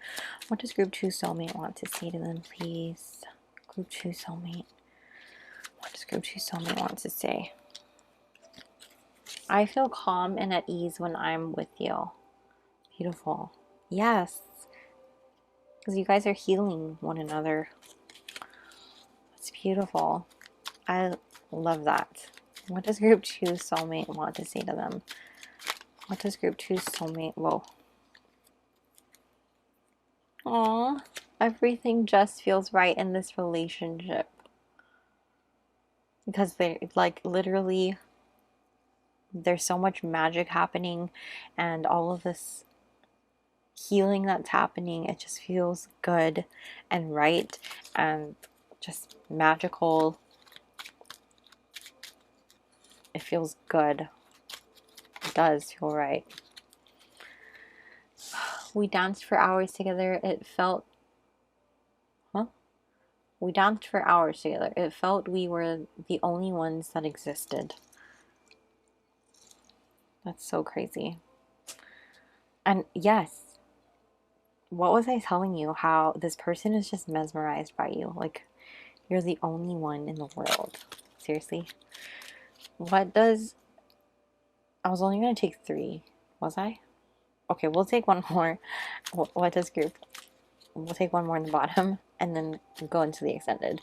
What does group 2 soulmate want to say to them, please? Group 2 soulmate. What does group 2 soulmate want to say? I feel calm and at ease when I'm with you. Beautiful. Yes. Because you guys are healing one another. It's beautiful. I love that. What does group 2 soulmate want to say to them? What does group 2 soulmate... Whoa. Aww. Everything just feels right in this relationship. Because they're like literally... There's so much magic happening. And all of this healing that's happening, it just feels good and right. And just magical. It feels good. It does feel right. We danced for hours together. It felt... Huh? We danced for hours together. It felt we were the only ones that existed. That's so crazy. And yes, what was I telling you? How this person is just mesmerized by you. Like, you're the only one in the world. Seriously? What does... I was only going to take 3. Was I? Okay, we'll take one more. What does group... We'll take one more in the bottom and then go into the extended.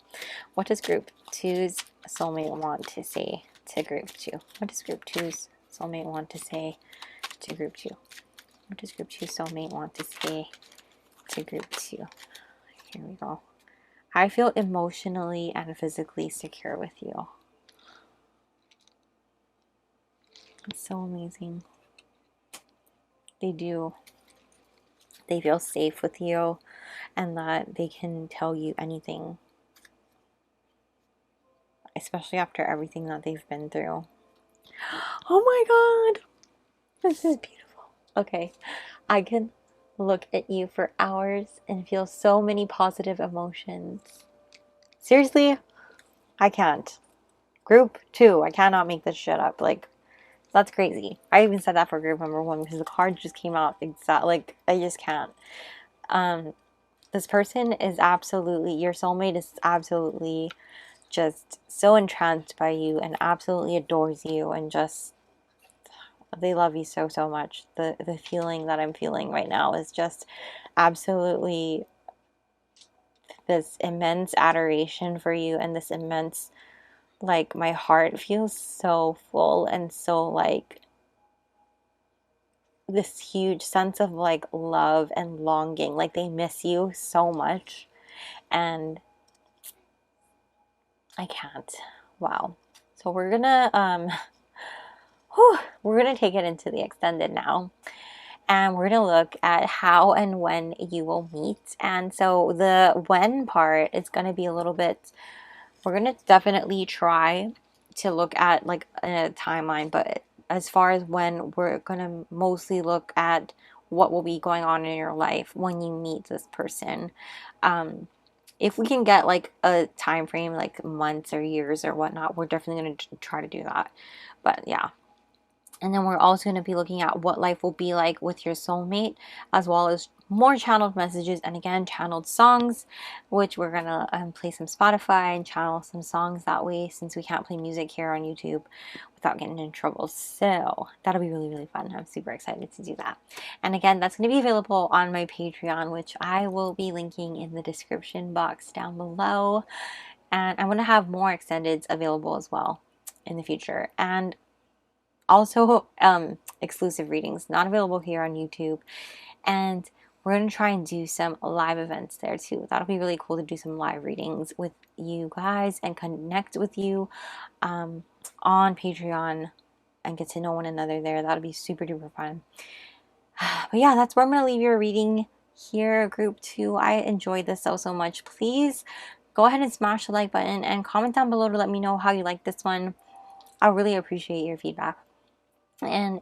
What does group 2's soulmate want to say to group 2? What does group 2's soulmate want to say to group 2? What does group 2 soulmate want to say to group 2? Here we go. I feel emotionally and physically secure with you. It's so amazing. They do. They feel safe with you and that they can tell you anything. Especially after everything that they've been through. Oh my god! This is beautiful. Okay, I can look at you for hours and feel so many positive emotions. Seriously, I can't. Group 2, I cannot make this shit up. Like, that's crazy. I even said that for group number 1 because the card just came out exact. Like, I just can't. This person is absolutely, your soulmate is absolutely just so entranced by you and absolutely adores you and just, they love you so, so much. The feeling that I'm feeling right now is just absolutely this immense adoration for you and this immense, like, my heart feels so full and so, like, this huge sense of, like, love and longing. Like, they miss you so much. And I can't. Wow. So we're gonna take it into the extended now. and we're gonna look at how and when you will meet. And so the when part is gonna be a little bit, we're gonna definitely try to look at like a timeline, but as far as when, we're gonna mostly look at what will be going on in your life when you meet this person. If we can get like a time frame, like months or years or whatnot, we're definitely going to try to do that. But yeah. And then we're also going to be looking at what life will be like with your soulmate, as well as more channeled messages and again channeled songs, which we're going to play some Spotify and channel some songs that way, since we can't play music here on YouTube without getting in trouble. So that'll be really, really fun. I'm super excited to do that. And again, that's going to be available on my Patreon, which I will be linking in the description box down below. And I'm going to have more extendeds available as well in the future. And also exclusive readings not available here on YouTube, and we're going to try and do some live events there too. That'll be really cool to do some live readings with you guys and connect with you on Patreon and get to know one another there. That'll be super duper fun. But yeah, that's where I'm going to leave your reading here, group 2. I enjoyed this so much. Please go ahead and smash the like button and comment down below to let me know how you like this one. I really appreciate your feedback. And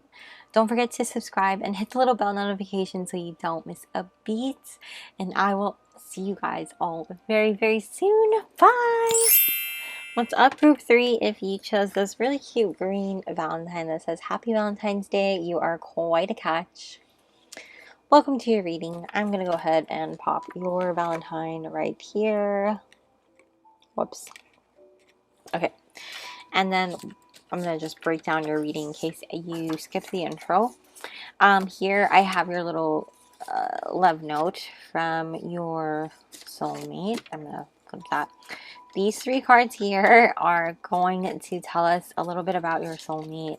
don't forget to subscribe and hit the little bell notification so you don't miss a beat. And I will see you guys all very, very soon. Bye! What's up, group 3? If you chose this really cute green Valentine that says Happy Valentine's Day, you are quite a catch. Welcome to your reading. I'm going to go ahead and pop your Valentine right here. Whoops. Okay. And then I'm going to just break down your reading in case you skipped the intro. Here I have your little love note from your soulmate. I'm going to put that. These 3 cards here are going to tell us a little bit about your soulmate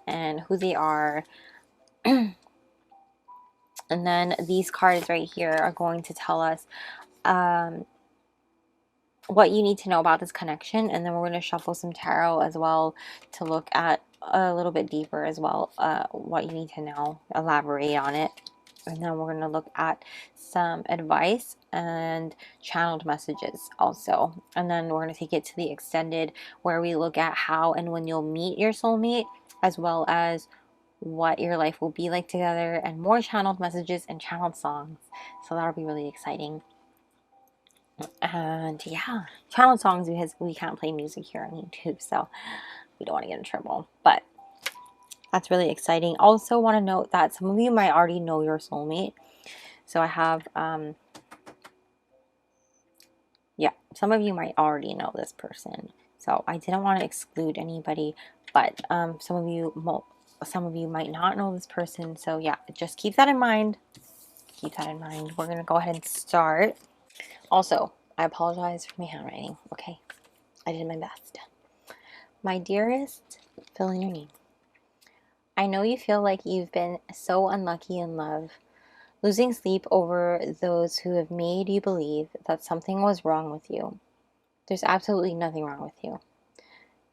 and who they are. And then these cards right here are going to tell us what you need to know about this connection. And then we're going to shuffle some tarot as well to look at a little bit deeper as well, what you need to know, elaborate on it. And then we're going to look at some advice and channeled messages also. And then we're going to take it to the extended, where we look at how and when you'll meet your soulmate, as well as what your life will be like together, and more channeled messages and channeled songs. So that'll be really exciting. And yeah, channeled songs, because we can't play music here on YouTube, so we don't want to get in trouble. But that's really exciting. Also want to note that some of you might already know your soulmate. So I have, yeah, some of you might already know this person. So I didn't want to exclude anybody, but some of you might not know this person. So yeah, just keep that in mind. Keep that in mind. We're going to go ahead and start. Also, I apologize for my handwriting. Okay, I did my best. My dearest, fill in your name. I know you feel like you've been so unlucky in love, losing sleep over those who have made you believe that something was wrong with you. There's absolutely nothing wrong with you.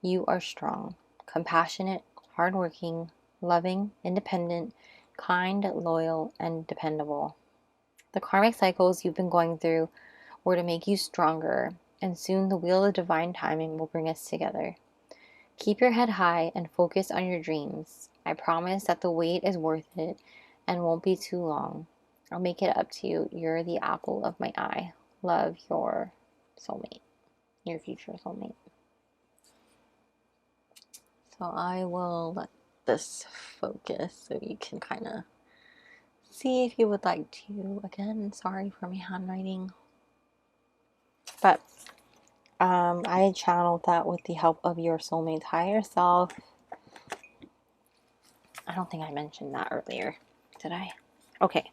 You are strong, compassionate, hardworking, loving, independent, kind, loyal, and dependable. The karmic cycles you've been going through were to make you stronger, and soon the wheel of divine timing will bring us together. Keep your head high and focus on your dreams. I promise that the wait is worth it and won't be too long. I'll make it up to you. You're the apple of my eye. Love, your soulmate, your future soulmate. So I will let this focus so you can kind of see if you would like to. Again, sorry for my handwriting. But I channeled that with the help of your soulmate's higher self. I don't think I mentioned that earlier, did I? Okay.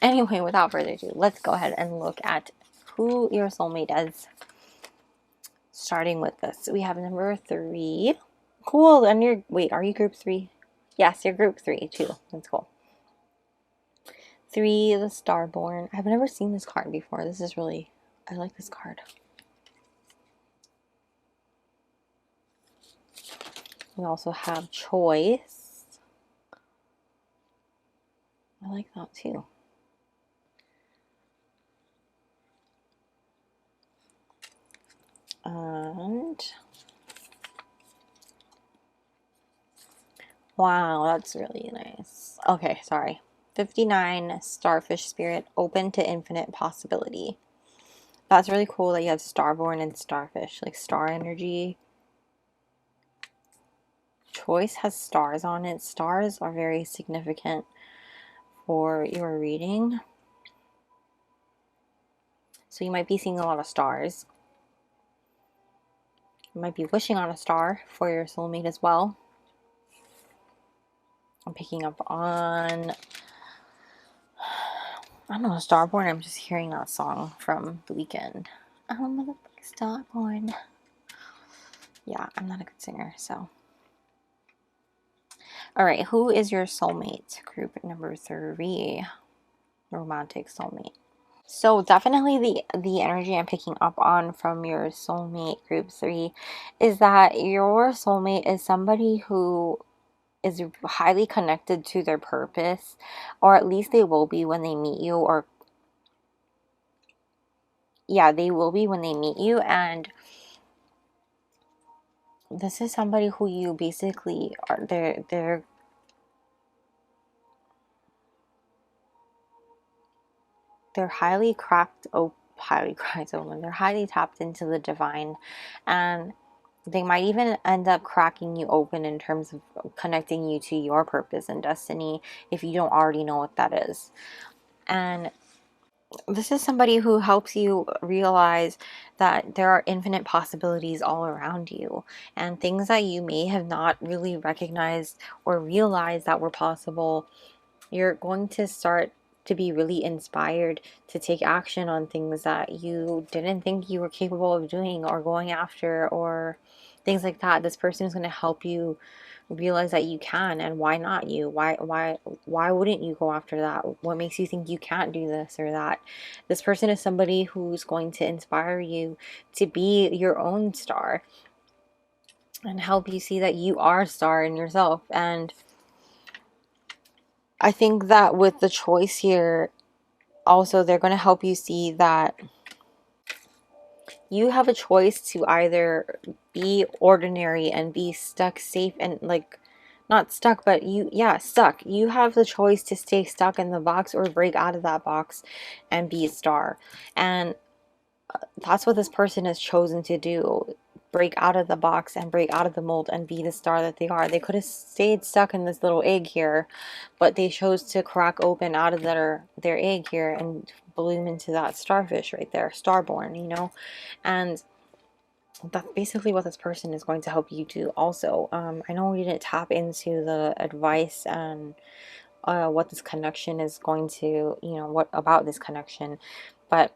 Anyway, without further ado, let's go ahead and look at who your soulmate is. Starting with this, we have number 3. Cool. And you're, wait, are you group 3? Yes, you're group 3 too. That's cool. 3, the Starborn. I've never seen this card before. This is really, I like this card. We also have Choice. I like that too. And wow, that's really nice. Okay, sorry. 59, Starfish Spirit, open to infinite possibility. That's really cool that you have Starborn and Starfish, like star energy. Choice has stars on it. Stars are very significant for your reading. So you might be seeing a lot of stars. You might be wishing on a star for your soulmate as well. I'm picking up on, I don't know, Starborn. I'm just hearing that song from The Weeknd. I'm a Starborn. Yeah, I'm not a good singer, so. All right, who is your soulmate? Group number 3, romantic soulmate. So definitely the energy I'm picking up on from your soulmate group 3 is that your soulmate is somebody who is highly connected to their purpose, or at least they will be when they meet you, or yeah, they will be when they meet you. And this is somebody who you basically are, they're highly cracked open, they're highly tapped into the divine, and they might even end up cracking you open in terms of connecting you to your purpose and destiny if you don't already know what that is. And this is somebody who helps you realize that there are infinite possibilities all around you, and things that you may have not really recognized or realized that were possible. You're going to start to be really inspired to take action on things that you didn't think you were capable of doing or going after, or things like that. This person is going to help you realize that you can, and why not you? Why wouldn't you go after that? What makes you think you can't do this or that? This person is somebody who's going to inspire you to be your own star and help you see that you are a star in yourself. And I think that with the choice here, also, they're going to help you see that you have a choice to either be ordinary and be stuck safe and like, not stuck, but stuck. You have the choice to stay stuck in the box or break out of that box and be a star. And that's what this person has chosen to do. Break out of the box and break out of the mold and be the star that they are. They could have stayed stuck in this little egg here, but they chose to crack open out of their egg here and bloom into that starfish right there, starborn, you know. And that's basically what this person is going to help you do also. I know we didn't tap into the advice and what this connection is going to, you know, what about this connection, but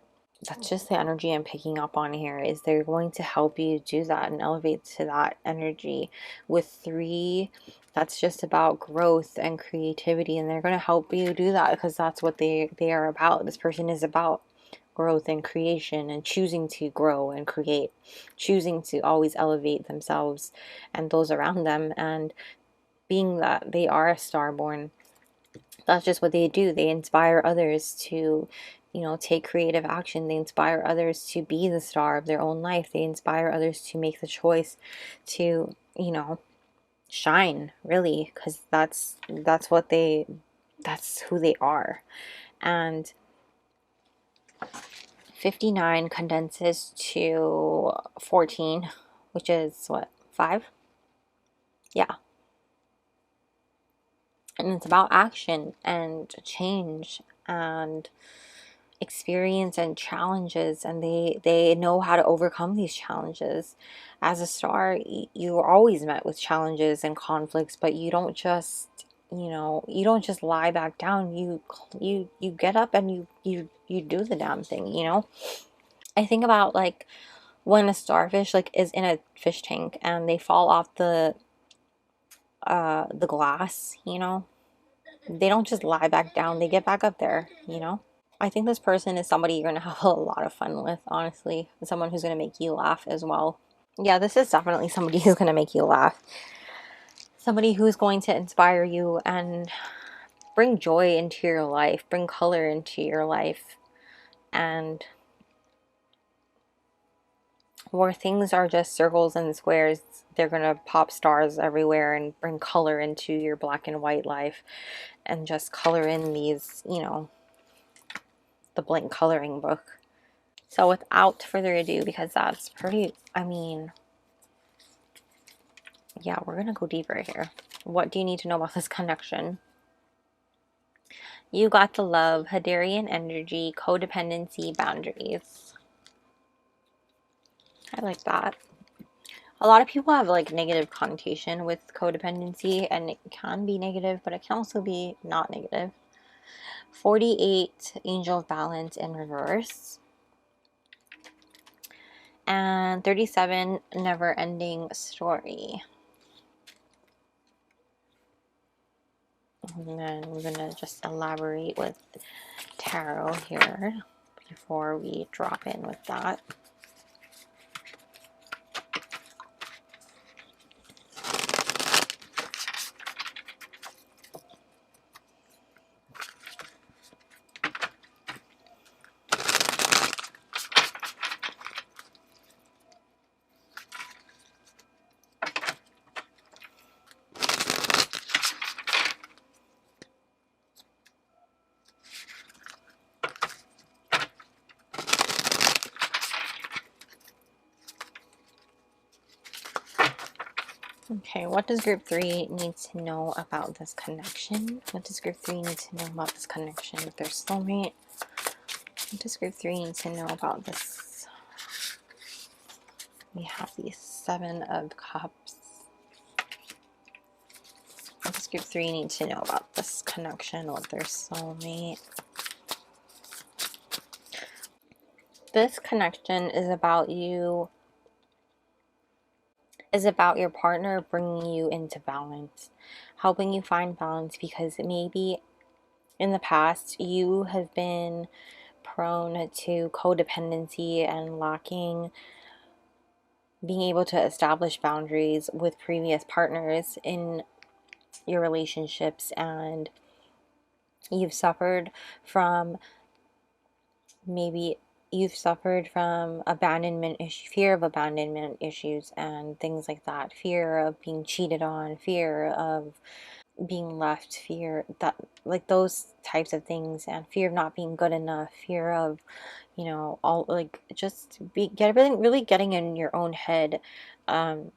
that's just the energy I'm picking up on here, is they're going to help you do that and elevate to that energy. With 3, that's just about growth and creativity, and they're going to help you do that because that's what they are about. This person is about growth and creation and choosing to grow and create, choosing to always elevate themselves and those around them. And being that they are starborn, that's just what they do. They inspire others to, you know, take creative action. They inspire others to be the star of their own life. They inspire others to make the choice to, you know, shine, really, because that's who they are. And 59 condenses to 14, which is what, 5? Yeah. And it's about action and change and experience and challenges, and they know how to overcome these challenges. As a star, you're always met with challenges and conflicts, but you don't just, you know, you don't just lie back down. You get up and you do the damn thing, you know. I think about like when a starfish like is in a fish tank and they fall off the glass, you know, they don't just lie back down, they get back up there, you know. I think this person is somebody you're going to have a lot of fun with, honestly. Someone who's going to make you laugh as well. Yeah, this is definitely somebody who's going to make you laugh. Somebody who's going to inspire you and bring joy into your life, bring color into your life. And where things are just circles and squares, they're going to pop stars everywhere and bring color into your black and white life, and just color in these, you know, the blank coloring book. So without further ado, because that's pretty, I mean, yeah, we're going to go deeper here. What do you need to know about this connection? You got the love, Hadarian energy, codependency, boundaries. I like that. A lot of people have like negative connotation with codependency, and it can be negative, but it can also be not negative. 48, Angel of Balance in reverse. And 37, Never Ending Story. And then we're going to just elaborate with tarot here before we drop in with that. Okay, what does group 3 need to know about this connection? What does group 3 need to know about this connection with their soulmate? What does group 3 need to know about this? We have the 7 of Cups. What does group 3 need to know about this connection with their soulmate? This connection is about you, is about your partner bringing you into balance, helping you find balance, because maybe in the past you have been prone to codependency and lacking being able to establish boundaries with previous partners in your relationships, and you've suffered from abandonment issue, fear of abandonment issues and things like that, fear of being cheated on, fear of being left, fear that, like, those types of things, and fear of not being good enough, fear of, you know, all, like, just really getting in your own head, and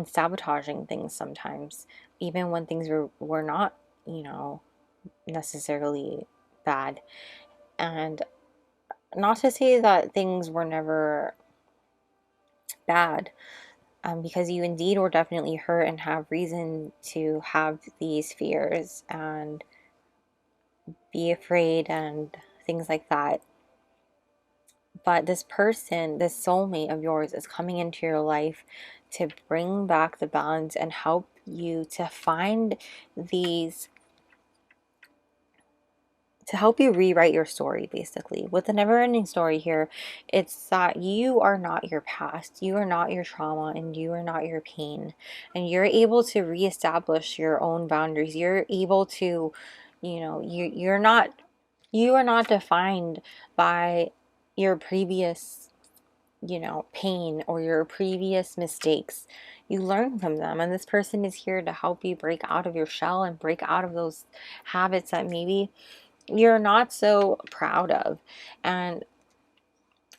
sabotaging things sometimes, even when things were not, you know, necessarily bad. And not to say that things were never bad, because you indeed were definitely hurt and have reason to have these fears and be afraid and things like that. But this person, this soulmate of yours, is coming into your life to bring back the balance and help you to find these, to help you rewrite your story, basically. With the never-ending story here, it's that you are not your past, you are not your trauma, and you are not your pain. And you're able to reestablish your own boundaries. You're able to, you know, you are not defined by your previous, you know, pain or your previous mistakes. You learn from them, and this person is here to help you break out of your shell and break out of those habits that maybe you're not so proud of. And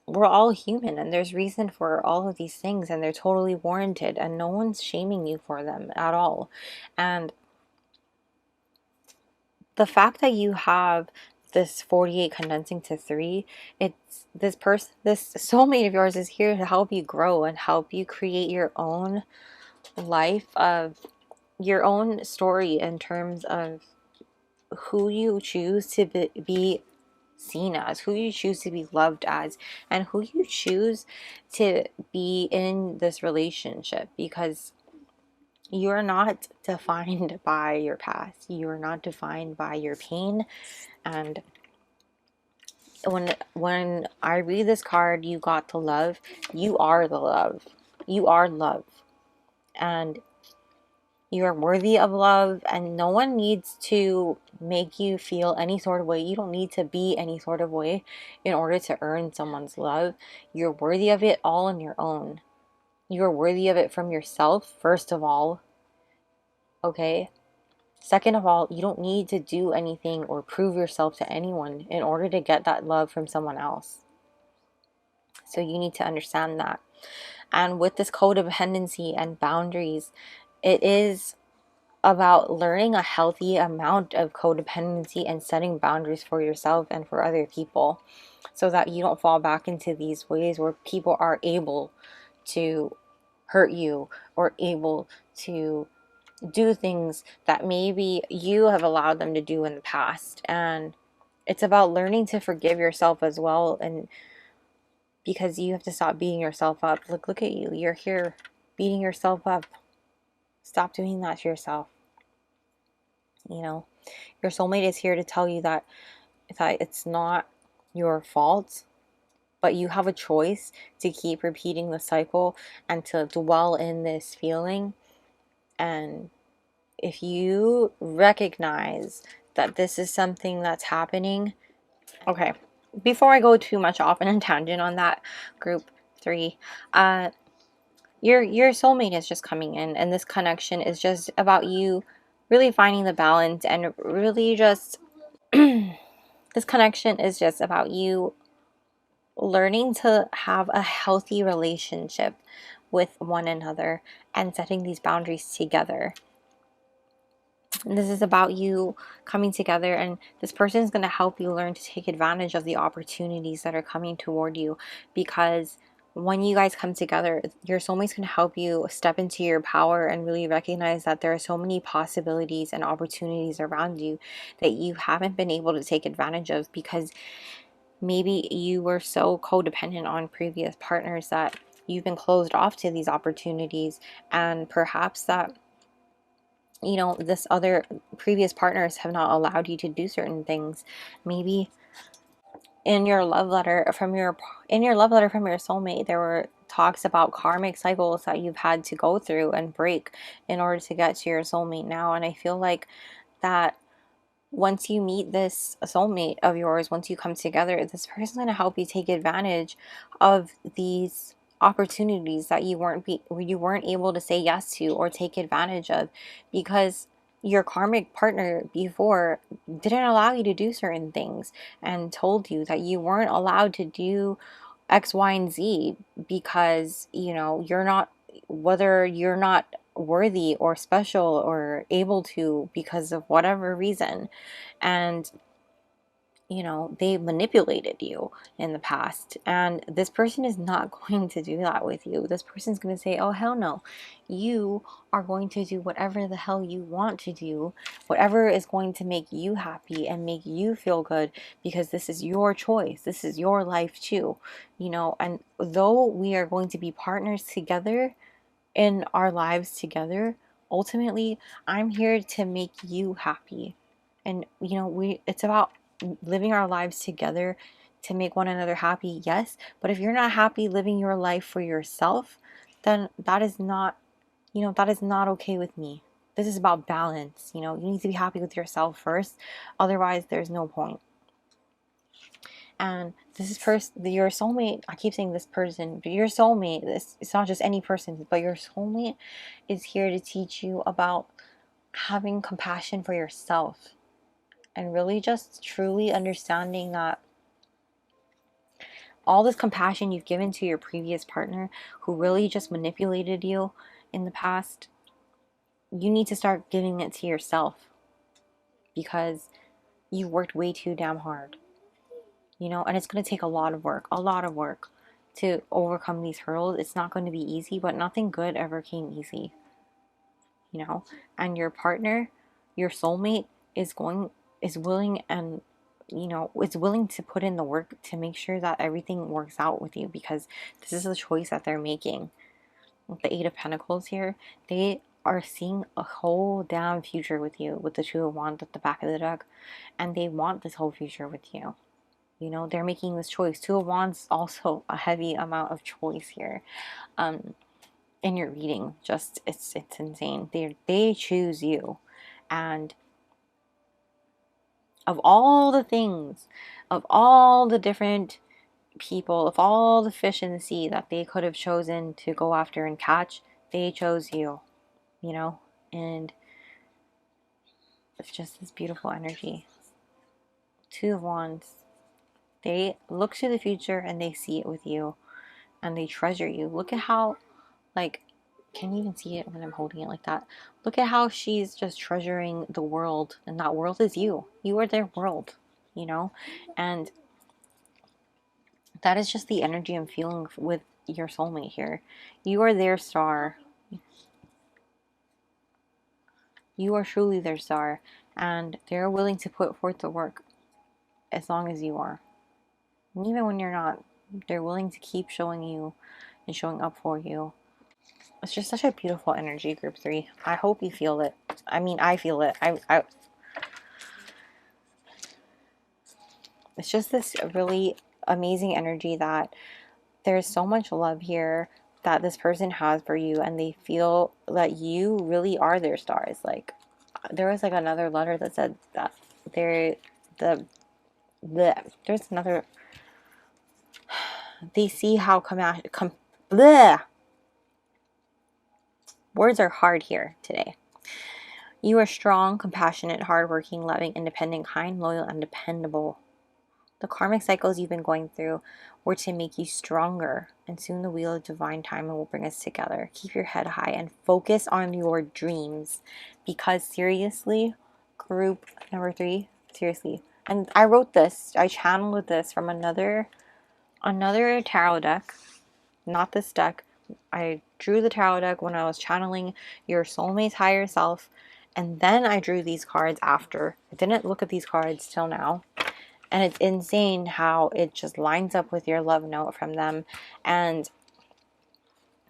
we're all human, and there's reason for all of these things, and they're totally warranted, and no one's shaming you for them at all. And the fact that you have this 48 condensing to 3, it's this soulmate of yours is here to help you grow and help you create your own life, of your own story, in terms of who you choose to be seen as, who you choose to be loved as, and who you choose to be in this relationship. Because you are not defined by your past, you are not defined by your pain. And when I read this card, you got the love, you are the love, you are love. And You are worthy of love, and no one needs to make you feel any sort of way. You don't need to be any sort of way in order to earn someone's love. You're worthy of it all on your own. You're worthy of it from yourself, first of all. Okay? Second of all, you don't need to do anything or prove yourself to anyone in order to get that love from someone else. So you need to understand that. And with this codependency and boundaries, it is about learning a healthy amount of codependency and setting boundaries for yourself and for other people, so that you don't fall back into these ways where people are able to hurt you or able to do things that maybe you have allowed them to do in the past. And it's about learning to forgive yourself as well, and because you have to stop beating yourself up. Look at you. You're here beating yourself up. Stop doing that to yourself. You know, your soulmate is here to tell you that it's not your fault, but you have a choice to keep repeating the cycle and to dwell in this feeling. And if you recognize that this is something that's happening, okay, before I go too much off on a tangent on that group 3, your soulmate is just coming in, and this connection is just about you really finding the balance, and really just this connection is just about you learning to have a healthy relationship with one another and setting these boundaries together. This is about you coming together, and this person is going to help you learn to take advantage of the opportunities that are coming toward you, because when you guys come together, your soulmate's going to help you step into your power and really recognize that there are so many possibilities and opportunities around you that you haven't been able to take advantage of, because maybe you were so codependent on previous partners that you've been closed off to these opportunities. And perhaps that, you know, this other previous partners have not allowed you to do certain things. Maybe in your love letter from your soulmate, there were talks about karmic cycles that you've had to go through and break in order to get to your soulmate now. And I feel like that once you meet this soulmate of yours, once you come together, this person is going to help you take advantage of these opportunities that you weren't able to say yes to or take advantage of, because your karmic partner before didn't allow you to do certain things and told you that you weren't allowed to do X, Y, and Z because, you know, whether you're not worthy or special or able to because of whatever reason. And, you know, they manipulated you in the past, and this person is not going to do that with you. This person's going to say, oh hell no, you are going to do whatever the hell you want to do, whatever is going to make you happy and make you feel good, because this is your choice, this is your life too, you know. And though we are going to be partners together in our lives together, ultimately I'm here to make you happy. And you know, it's about living our lives together to make one another happy, yes, but if you're not happy living your life for yourself, then that is not, you know, that is not okay with me. This is about balance. You know, you need to be happy with yourself first, otherwise there's no point. And this is your soulmate. I keep saying this person, but your soulmate, it's not just any person, but your soulmate is here to teach you about having compassion for yourself, and really just truly understanding that all this compassion you've given to your previous partner who really just manipulated you in the past, you need to start giving it to yourself, because you worked way too damn hard, you know. And it's going to take a lot of work to overcome these hurdles. It's not going to be easy, but nothing good ever came easy, you know. And your partner, your soulmate, is willing, and you know, is willing to put in the work to make sure that everything works out with you, because this is the choice that they're making. With the 8 of Pentacles here, they are seeing a whole damn future with you, with the 2 of Wands at the back of the deck, and they want this whole future with you. You know, they're making this choice. 2 of Wands, also a heavy amount of choice here. in your reading. Just it's insane. They choose you. And of all the things, of all the different people, of all the fish in the sea that they could have chosen to go after and catch, they chose you, you know? And it's just this beautiful energy. Two of Wands. They look to the future and they see it with you and they treasure you. Look at how, like, can you even see it when I'm holding it like that? Look at how she's just treasuring the world, and that world is you. You are their world, you know? And that is just the energy I'm feeling with your soulmate here. You are their star. You are truly their star, and they're willing to put forth the work as long as you are. And even when you're not, they're willing to keep showing you and showing up for you. It's just such a beautiful energy, group 3. I hope you feel it. I mean, I feel it. It's just this really amazing energy that there's so much love here that this person has for you, and they feel that you really are their stars. Like, there was like another letter that said that there's another, they see how words are hard here today. You are strong, compassionate, hardworking, loving, independent, kind, loyal, and dependable. The karmic cycles you've been going through were to make you stronger, and soon the wheel of divine timing will bring us together. Keep your head high and focus on your dreams, because seriously, group number 3, seriously. And I wrote this, I channeled this from another tarot deck, not this deck. I drew the tarot deck when I was channeling your soulmate's higher self, and then I drew these cards after. I didn't look at these cards till now. And it's insane how it just lines up with your love note from them, and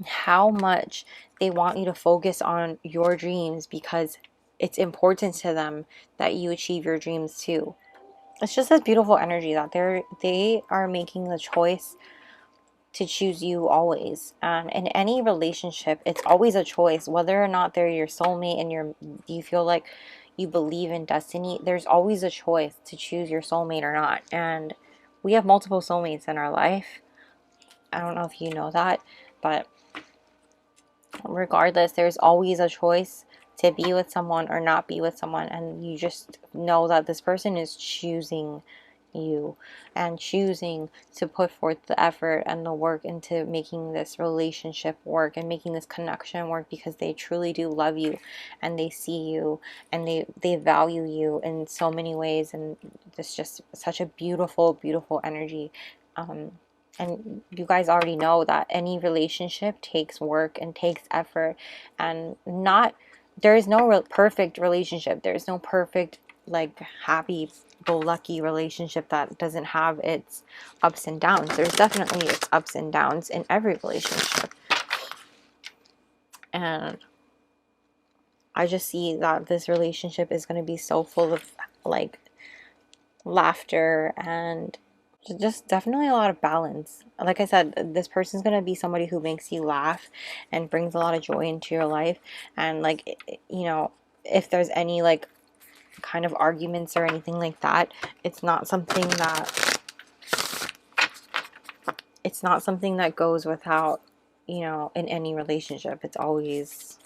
how much they want you to focus on your dreams, because it's important to them that you achieve your dreams too. It's just this beautiful energy that they are making the choice to choose you always. And in any relationship, it's always a choice, whether or not they're your soulmate and you feel like you believe in destiny. There's always a choice to choose your soulmate or not. And we have multiple soulmates in our life. I don't know if you know that, but regardless, there's always a choice to be with someone or not be with someone. And you just know that this person is choosing you and choosing to put forth the effort and the work into making this relationship work and making this connection work, because they truly do love you and they see you and they value you in so many ways. And it's just such a beautiful energy. And you guys already know that any relationship takes work and takes effort, and there is no perfect relationship. There's no perfect, like, happy go lucky relationship that doesn't have its ups and downs. There's definitely its ups and downs in every relationship. And I just see that this relationship is going to be so full of, like, laughter and just definitely a lot of balance. Like I said, this person's going to be somebody who makes you laugh and brings a lot of joy into your life. And, like, you know, if there's any, like, kind of arguments or anything like that, it's not something that goes without, you know, in any relationship. It's always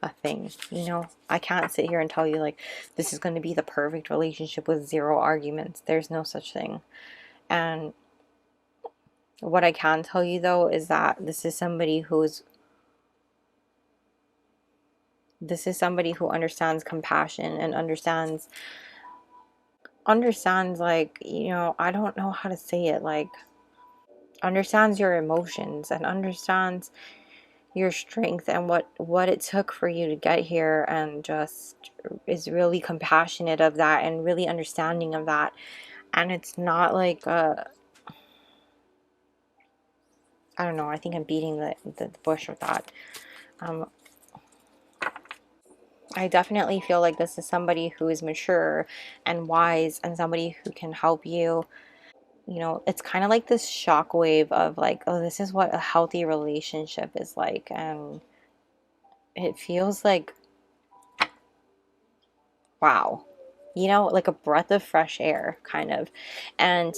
a thing, you know. I can't sit here and tell you, like, this is going to be the perfect relationship with 0 arguments. There's no such thing. And what I can tell you, though, is that this is somebody who understands compassion and understands, like, you know, I don't know how to say it, like, understands your emotions and understands your strength and what it took for you to get here, and just is really compassionate of that and really understanding of that. And it's not like I don't know, I think I'm beating the bush with that. I definitely feel like this is somebody who is mature and wise and somebody who can help you you know, it's kind of like this shockwave of like, oh, this is what a healthy relationship is like. And it feels like, wow, you know, like a breath of fresh air, kind of. And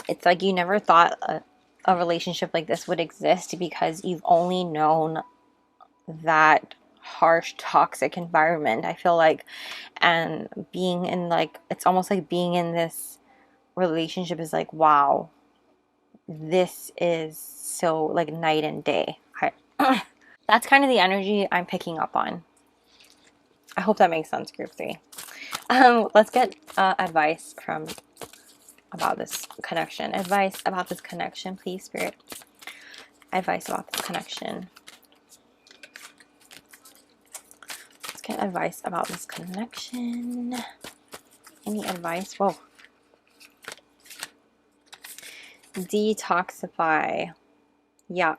it's like you never thought a relationship like this would exist because you've only known that harsh, toxic environment, I feel like. And being in like, it's almost like being in this relationship is like, wow, this is so like night and day. That's kind of the energy I'm picking up on. I hope that makes sense, group 3. Let's get advice from about this connection. Advice about this connection, please, Spirit. Advice about this connection. Let's get advice about this connection. Any advice? Whoa. Detoxify. Yeah.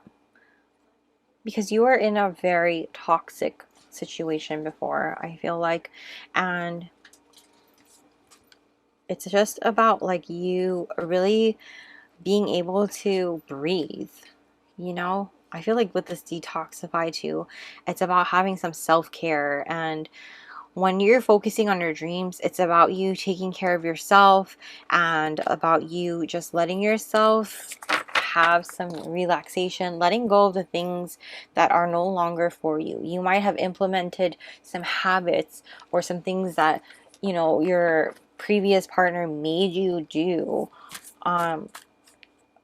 Because you were in a very toxic situation before, I feel like. And it's just about like you really being able to breathe, you know? I feel like with this detoxify too, it's about having some self-care. And when you're focusing on your dreams, it's about you taking care of yourself and about you just letting yourself have some relaxation, letting go of the things that are no longer for you. You might have implemented some habits or some things that, you know, your previous partner made you do on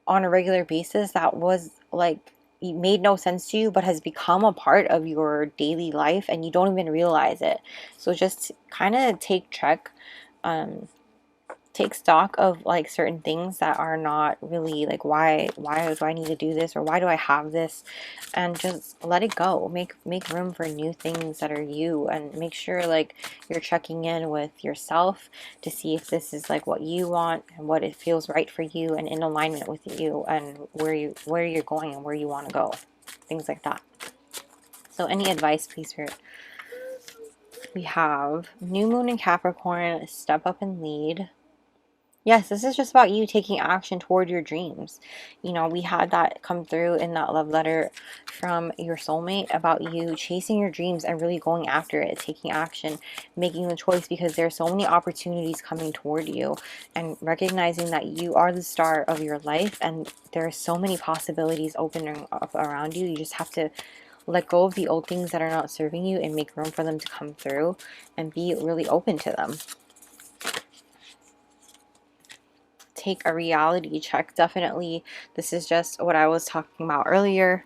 a regular basis that was like, it made no sense to you but has become a part of your daily life and you don't even realize it. So just kind of take stock of like certain things that are not really like, why do I need to do this, or why do I have this, and just let it go. Make room for new things that are you, and make sure like you're checking in with yourself to see if this is like what you want and what it feels right for you and in alignment with you and where you're going and where you want to go, things like that. So any advice, please, Spirit? We have new moon in Capricorn, step up and lead. Yes, this is just about you taking action toward your dreams. You know, we had that come through in that love letter from your soulmate about you chasing your dreams and really going after it, taking action, making the choice, because there are so many opportunities coming toward you, and recognizing that you are the star of your life and there are so many possibilities opening up around you. You just have to let go of the old things that are not serving you and make room for them to come through and be really open to them. Take a reality check. Definitely, this is just what I was talking about earlier.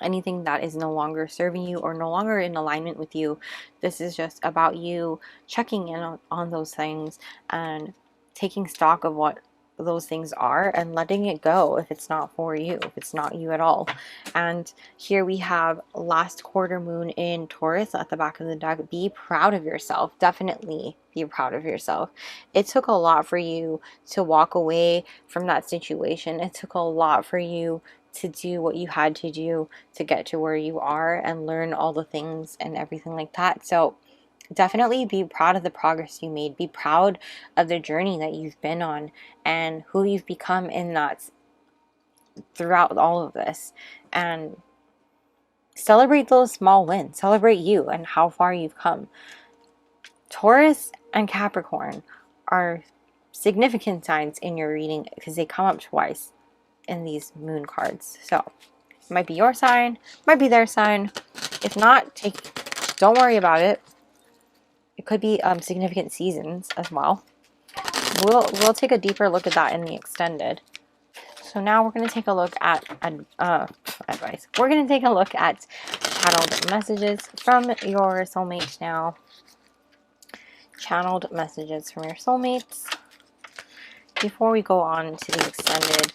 Anything that is no longer serving you or no longer in alignment with you, this is just about you checking in on those things and taking stock of what those things are and letting it go if it's not for you, if it's not you at all. And here we have last quarter moon in Taurus at the back of the deck. Be proud of yourself. Definitely be proud of yourself. It took a lot for you to walk away from that situation. It took a lot for you to do what you had to do to get to where you are and learn all the things and everything like that. So definitely be proud of the progress you made. Be proud of the journey that you've been on and who you've become in that throughout all of this. And celebrate those small wins. Celebrate you and how far you've come. Taurus and Capricorn are significant signs in your reading because they come up twice in these moon cards. So it might be your sign, might be their sign. If not, don't worry about it. It could be significant seasons as well. We'll take a deeper look at that in the extended. So now we're going to take a look at advice. We're going to take a look at channeled messages from your soulmates now. Channeled messages from your soulmates. Before we go on to the extended,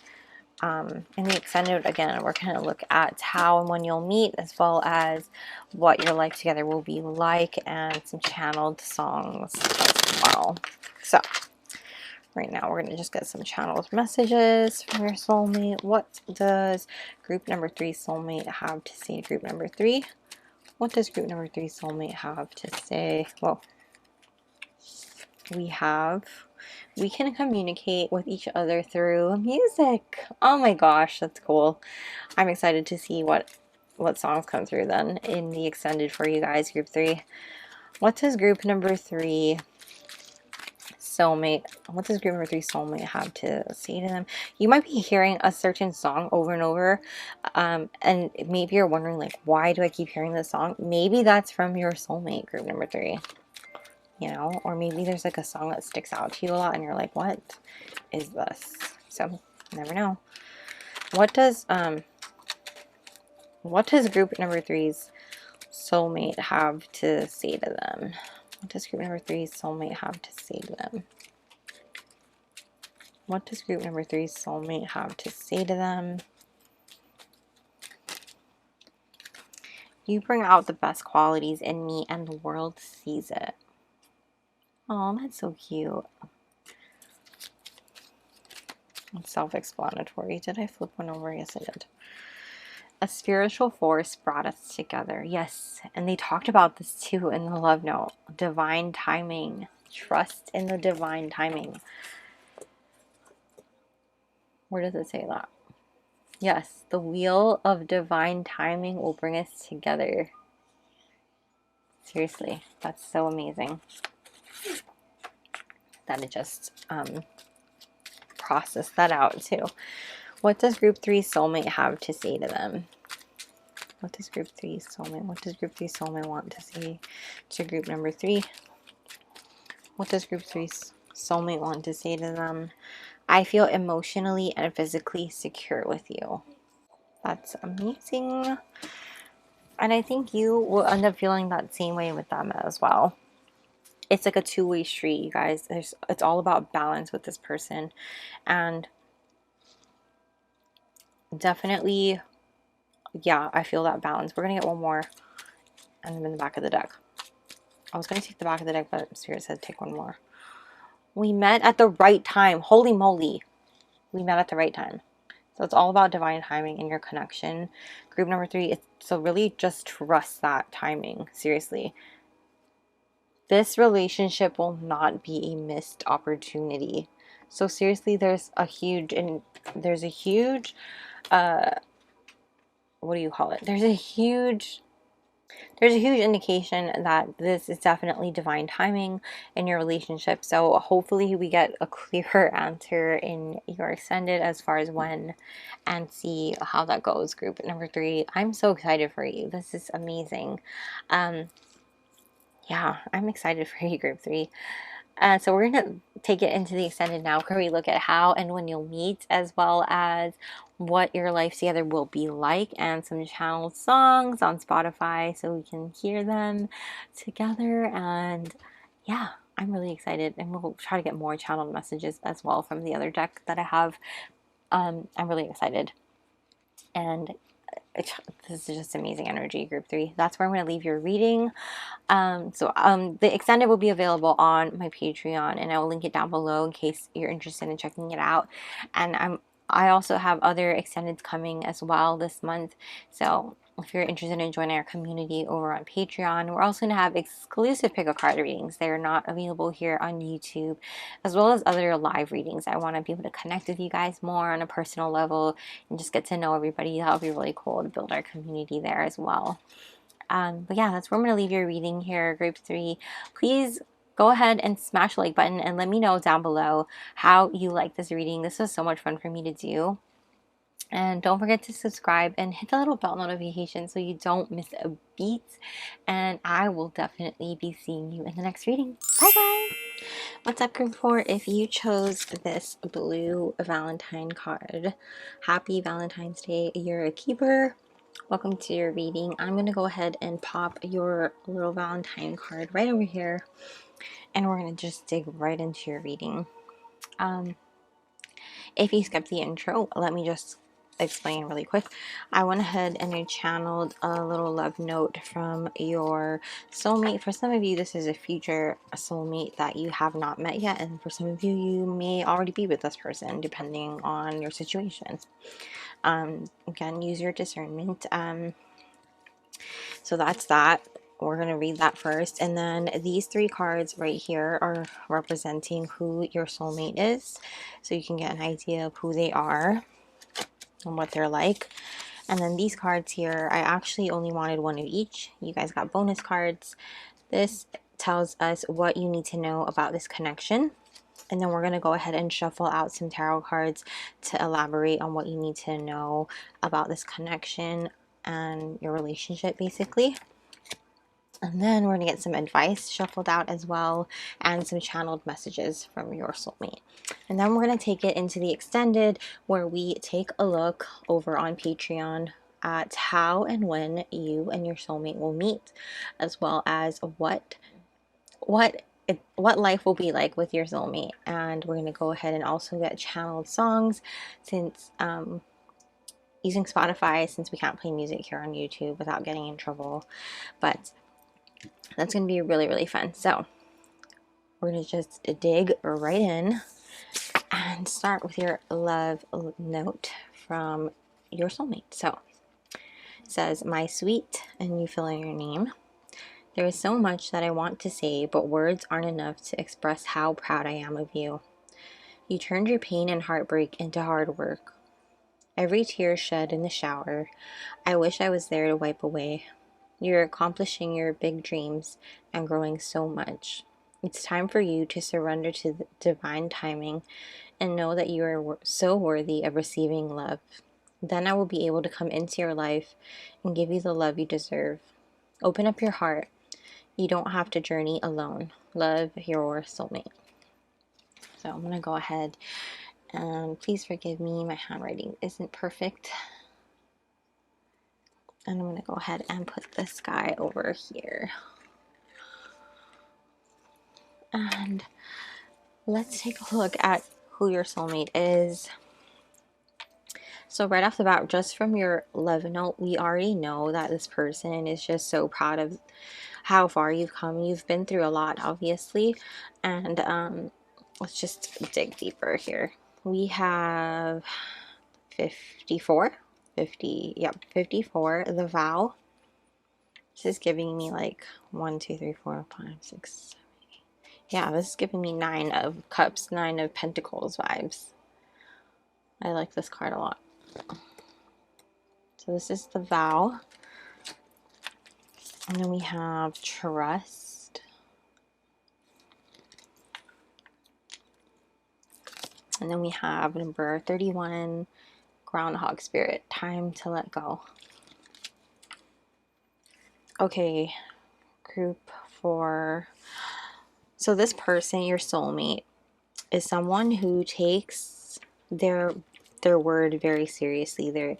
in the extended, again, we're going to look at how and when you'll meet, as well as what your life together will be like, and some channeled songs as well. So right now we're going to just get some channeled messages from your soulmate. What does group number 3 soulmate have to say? Group number 3. What does group number 3 soulmate have to say? Whoa. we have, we can communicate with each other through music. Oh my gosh, that's cool. I'm excited to see what songs come through then in the extended for you guys, group 3. What does group number 3 soulmate, what does group number 3 soulmate have to say to them? You might be hearing a certain song over and over, and maybe you're wondering, like, why do I keep hearing this song? Maybe that's from your soulmate, group number 3, you know, or maybe there's like a song that sticks out to you a lot and you're like, what is this? So never know. What does group number 3's soulmate have to say to them? What does group number 3's soulmate have to say to them? What does group number 3's soulmate have to say to them? You bring out the best qualities in me and the world sees it. Oh, that's so cute. It's self-explanatory. Did I flip one over? Yes, I did. A spiritual force brought us together. Yes, and they talked about this too in the love note. Divine timing. Trust in the divine timing. Where does it say that? Yes, the wheel of divine timing will bring us together. Seriously, that's so amazing that it just processed that out too. What does group 3 soulmate have to say to them? What does group 3 soulmate, what does group 3 soulmate want to say to group number 3? What does group 3 soulmate want to say to them? I feel emotionally and physically secure with you. That's amazing. And I think you will end up feeling that same way with them as well. It's like a two-way street, you guys. It's all about balance with this person. And definitely, yeah, I feel that balance. We're going to get one more. And I'm in the back of the deck. I was going to take the back of the deck, but Spirit said take one more. We met at the right time. Holy moly. We met at the right time. So it's all about divine timing and your connection. Group number 3, so really just trust that timing. Seriously. This relationship will not be a missed opportunity. So seriously, there's a huge, what do you call it? There's a huge indication that this is definitely divine timing in your relationship. So hopefully we get a clearer answer in your extended as far as when, and see how that goes. Group number 3, I'm so excited for you. This is amazing. Yeah, I'm excited for you, group 3. So we're going to take it into the extended now, where we look at how and when you'll meet, as well as what your life together will be like, and some channeled songs on Spotify so we can hear them together. And yeah, I'm really excited, and we'll try to get more channeled messages as well from the other deck that I have. I'm really excited, and this is just amazing energy, group 3. That's where I'm going to leave your reading. The extended will be available on my Patreon, and I will link it down below in case you're interested in checking it out. And I also have other extendeds coming as well this month. So if you're interested in joining our community over on Patreon, we're also going to have exclusive pick a card readings. They're not available here on YouTube, as well as other live readings. I want to be able to connect with you guys more on a personal level and just get to know everybody. That'll be really cool to build our community there as well. But yeah, that's where I'm going to leave your reading here, group 3. Please go ahead and smash the like button and let me know down below how you like this reading. This was so much fun for me to do. And don't forget to subscribe and hit the little bell notification so you don't miss a beat. And I will definitely be seeing you in the next reading. Bye guys! What's up, group 4? If you chose this blue Valentine card, happy Valentine's Day. You're a keeper. Welcome to your reading. I'm going to go ahead and pop your little Valentine card right over here, and we're going to just dig right into your reading. If you skipped the intro, let me just explain really quick. I went ahead and I channeled a little love note from your soulmate. For some of you, this is a future soulmate that you have not met yet, and for some of you, you may already be with this person depending on your situation. Again, use your discernment. So that's that. we're going to read that first. And then these 3 cards right here are representing who your soulmate is. So you can get an idea of who they are and what they're like. And then these cards here, I actually only wanted 1 of each. You guys got bonus cards. This tells us what you need to know about this connection. And then we're going to go ahead and shuffle out some tarot cards to elaborate on what you need to know about this connection and your relationship, basically. And then we're going to get some advice shuffled out as well, and some channeled messages from your soulmate. And then we're going to take it into the extended, where we take a look over on Patreon at how and when you and your soulmate will meet, as well as what life will be like with your soulmate. And we're going to go ahead and also get channeled songs, since using Spotify, since we can't play music here on YouTube without getting in trouble. But that's going to be really, really fun. So we're going to just dig right in and start with your love note from your soulmate. So it says, "My sweet," and you fill in your name. "There is so much that I want to say, but words aren't enough to express how proud I am of you. You turned your pain and heartbreak into hard work. Every tear shed in the shower, I wish I was there to wipe away. You're accomplishing your big dreams and growing so much. It's time for you to surrender to the divine timing and know that you are so worthy of receiving love. Then I will be able to come into your life and give you the love you deserve. Open up your heart. You don't have to journey alone. Love, your soulmate." So I'm going to go ahead and please forgive me, my handwriting isn't perfect. And I'm going to go ahead and put this guy over here. And let's take a look at who your soulmate is. So right off the bat, just from your love note, we already know that this person is just so proud of how far you've come. You've been through a lot, obviously. And let's just dig deeper here. We have 54. 54, the vow. This is giving me like 1, 2, 3, 4, 5, 6, 7, 8. Yeah, this is giving me 9 of cups, 9 of pentacles vibes. I like this card a lot. So this is the vow. And then we have trust. And then we have number 31, groundhog spirit, time to let go. Okay, group 4. So this person, your soulmate, is someone who takes their word very seriously. They're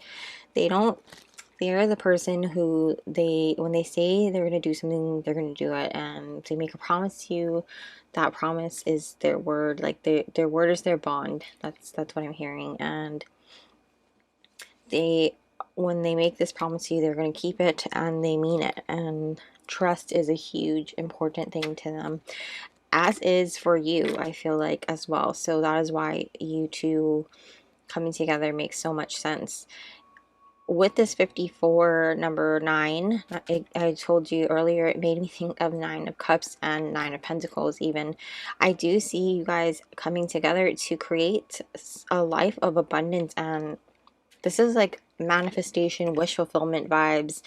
the person who when they say they're going to do something, they're going to do it. And they make a promise to you, that promise is their word. Like their word is their bond. That's what I'm hearing. And when they make this promise to you, they're going to keep it, and they mean it. And trust is a huge, important thing to them, as is for you, I feel like, as well. So that is why you two coming together makes so much sense. With this 54, number 9, I told you earlier, it made me think of 9 of cups and 9 of pentacles even. I do see you guys coming together to create a life of abundance, and this is like manifestation, wish fulfillment vibes.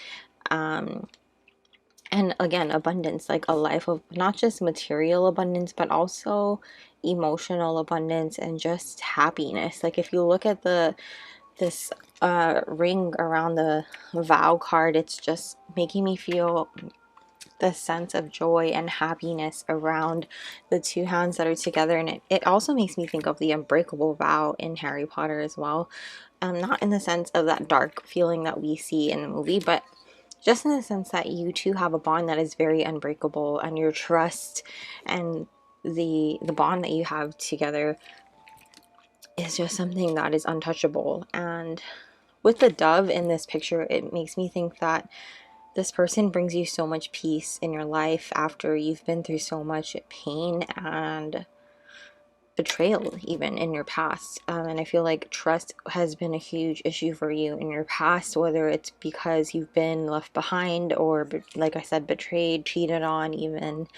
And again, abundance, like a life of not just material abundance, but also emotional abundance and just happiness. Like if you look at this ring around the vow card, it's just making me feel the sense of joy and happiness around the two hands that are together. And it also makes me think of the unbreakable vow in Harry Potter as well. Not in the sense of that dark feeling that we see in the movie, but just in the sense that you two have a bond that is very unbreakable, and your trust and the bond that you have together is just something that is untouchable. And with the dove in this picture, it makes me think that this person brings you so much peace in your life after you've been through so much pain and betrayal even in your past. And I feel like trust has been a huge issue for you in your past, whether it's because you've been left behind or, like I said, betrayed, cheated on even.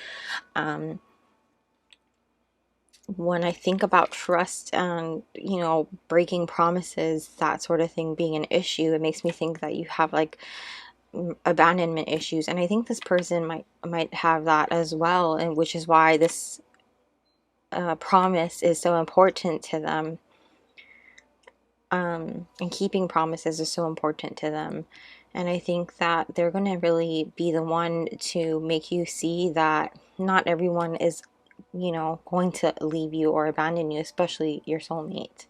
When I think about trust and, you know, breaking promises, that sort of thing being an issue, it makes me think that you have like abandonment issues. And I think this person might have that as well, and which is why this promise is so important to them. And keeping promises is so important to them. And I think that they're going to really be the one to make you see that not everyone is, you know, going to leave you or abandon you, especially your soulmate.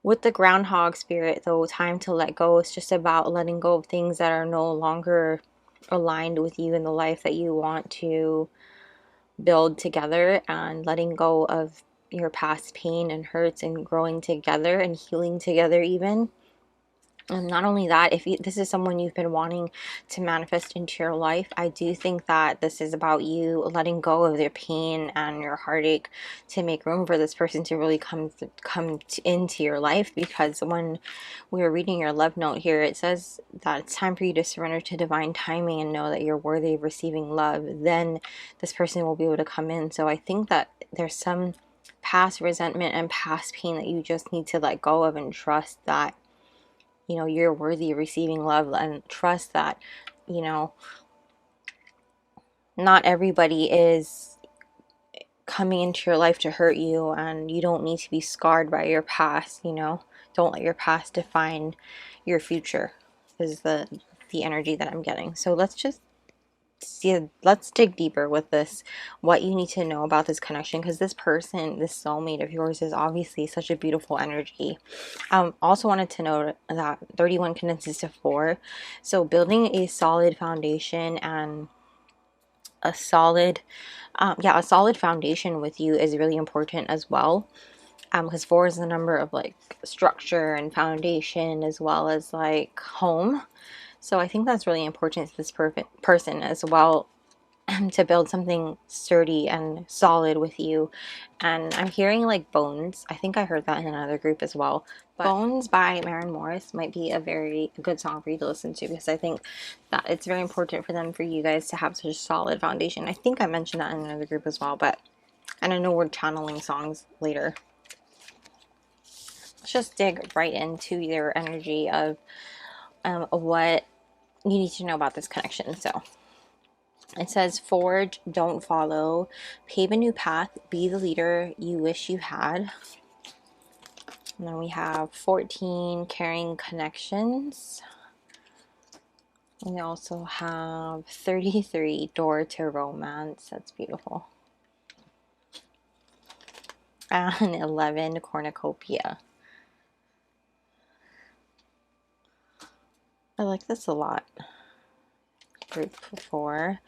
With the groundhog spirit, though, time to let go is just about letting go of things that are no longer aligned with you in the life that you want to build together, and letting go of your past pain and hurts and growing together and healing together even. And not only that, if this is someone you've been wanting to manifest into your life, I do think that this is about you letting go of their pain and your heartache to make room for this person to really come into your life. Because when we were reading your love note here, it says that it's time for you to surrender to divine timing and know that you're worthy of receiving love. Then this person will be able to come in. So I think that there's some past resentment and past pain that you just need to let go of and trust that, you know, you're worthy of receiving love, and trust that, you know, not everybody is coming into your life to hurt you, and you don't need to be scarred by your past. You know, don't let your past define your future is the energy that I'm getting. So let's just let's dig deeper with this, what you need to know about this connection, because this person, this soulmate of yours, is obviously such a beautiful energy. Also wanted to note that 31 condenses to 4, so building a solid foundation and a solid a solid foundation with you is really important as well, because 4 is the number of like structure and foundation as well as like home. So I think that's really important to this person as well, to build something sturdy and solid with you. And I'm hearing like Bones. I think I heard that in another group as well. But Bones by Maren Morris might be a very good song for you to listen to, because I think that it's very important for them, for you guys to have such a solid foundation. I think I mentioned that in another group as well, and I know we're channeling songs later. Let's just dig right into their energy of what you need to know about this connection. So it says, forge, don't follow, pave a new path, be the leader you wish you had. And then we have 14, carrying connections. We also have 33, door to romance. That's beautiful. And 11, cornucopia. I like this a lot. Group 4.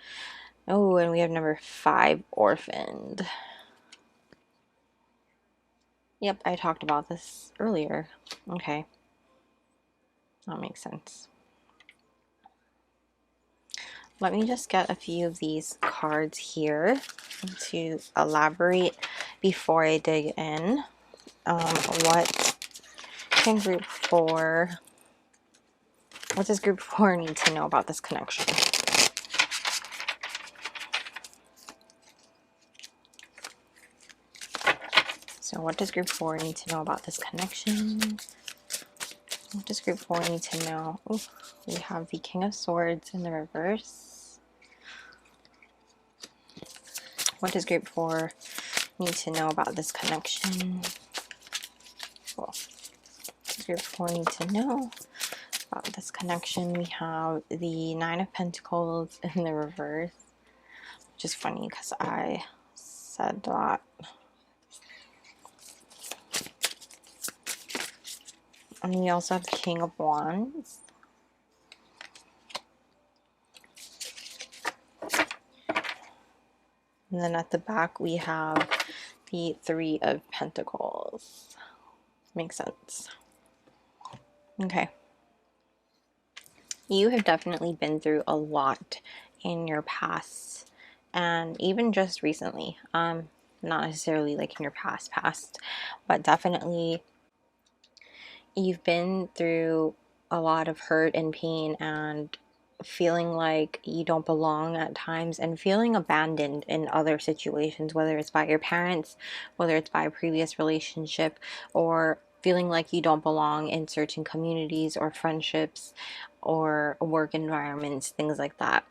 Oh, and we have number 5, orphaned. Yep, I talked about this earlier. Okay. That makes sense. Let me just get a few of these cards here to elaborate before I dig in. What can group 4, what does group 4 need to know about this connection? So what does group 4 need to know about this connection? What does group 4 need to know? Ooh, we have the King of Swords in the reverse. What does group 4 need to know about this connection? Cool. What does group 4 need to know about this connection? We have the 9 of Pentacles in the reverse, which is funny because I said that. And we also have the King of Wands. And then at the back we have the 3 of Pentacles. Makes sense. Okay. You have definitely been through a lot in your past, and even just recently. not necessarily like in your past, but definitely you've been through a lot of hurt and pain and feeling like you don't belong at times and feeling abandoned in other situations, whether it's by your parents, whether it's by a previous relationship, or feeling like you don't belong in certain communities or friendships or work environments, things like that.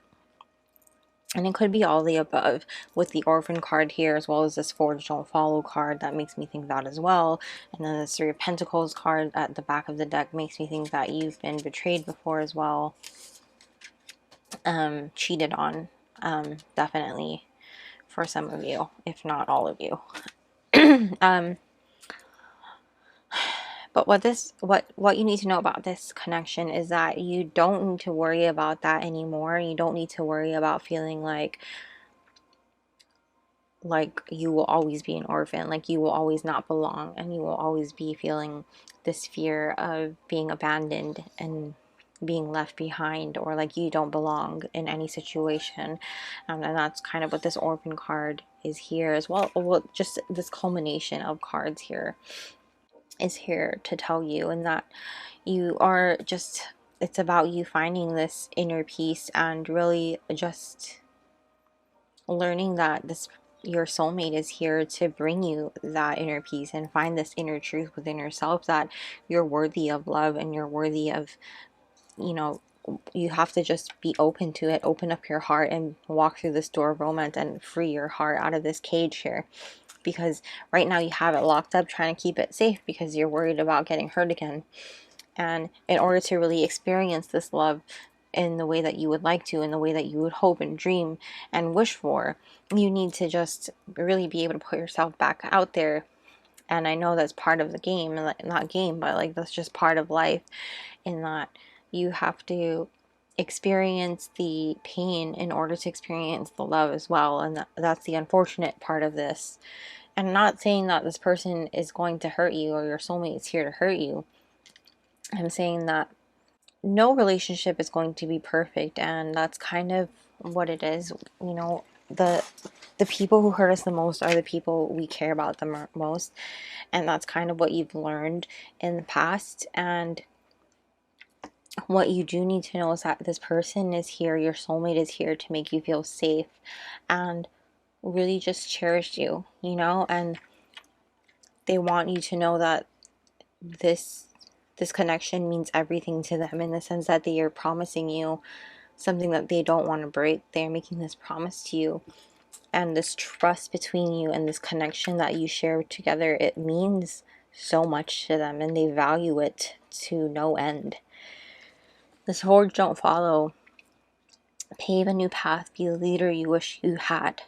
And it could be all the above with the orphan card here, as well as this forge don't follow card. That makes me think that as well. And then the Three of Pentacles card at the back of the deck makes me think that you've been betrayed before as well. Cheated on, definitely, for some of you, if not all of you. But what you need to know about this connection is that you don't need to worry about that anymore. You don't need to worry about feeling like you will always be an orphan, like you will always not belong, and you will always be feeling this fear of being abandoned and being left behind, or like you don't belong in any situation. And that's kind of what this orphan card is here as well. Well, just this culmination of cards here is here to tell you, and that you are just, it's about you finding this inner peace and really just learning that your soulmate is here to bring you that inner peace and find this inner truth within yourself, that you're worthy of love and you're worthy of, you know, you have to just be open to it, open up your heart and walk through this door of romance and free your heart out of this cage here. Because right now you have it locked up, trying to keep it safe because you're worried about getting hurt again. And in order to really experience this love in the way that you would like to, in the way that you would hope and dream and wish for, you need to just really be able to put yourself back out there. And I know that's part of the game, and not game, but like that's just part of life, in that you have to experience the pain in order to experience the love as well. And that's the unfortunate part of this. And I'm not saying that this person is going to hurt you or your soulmate is here to hurt you. I'm saying that no relationship is going to be perfect, and that's kind of what it is. You know, the people who hurt us the most are the people we care about the most, and that's kind of what you've learned in the past. And what you do need to know is that this person is here, your soulmate is here to make you feel safe and really just cherish you, you know, and they want you to know that this connection means everything to them, in the sense that they are promising you something that they don't want to break. They're making this promise to you, and this trust between you and this connection that you share together, it means so much to them, and they value it to no end. This forge don't follow. Pave a new path. Be the leader you wish you had.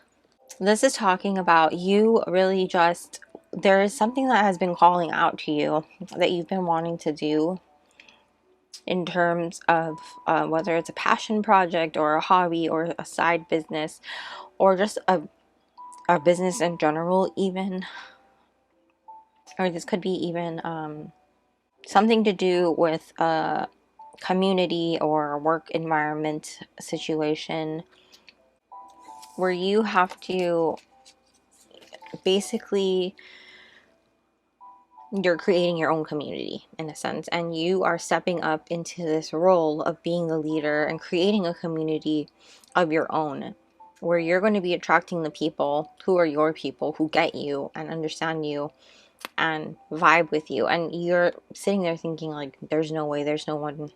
This is talking about you really just, there is something that has been calling out to you that you've been wanting to do, in terms of whether it's a passion project or a hobby or a side business, or just a business in general even. Or this could be even something to do with a community or work environment situation, where you have to basically, you're creating your own community in a sense, and you are stepping up into this role of being the leader and creating a community of your own, where you're going to be attracting the people who are your people, who get you and understand you and vibe with you. And you're sitting there thinking like, there's no way, there's no one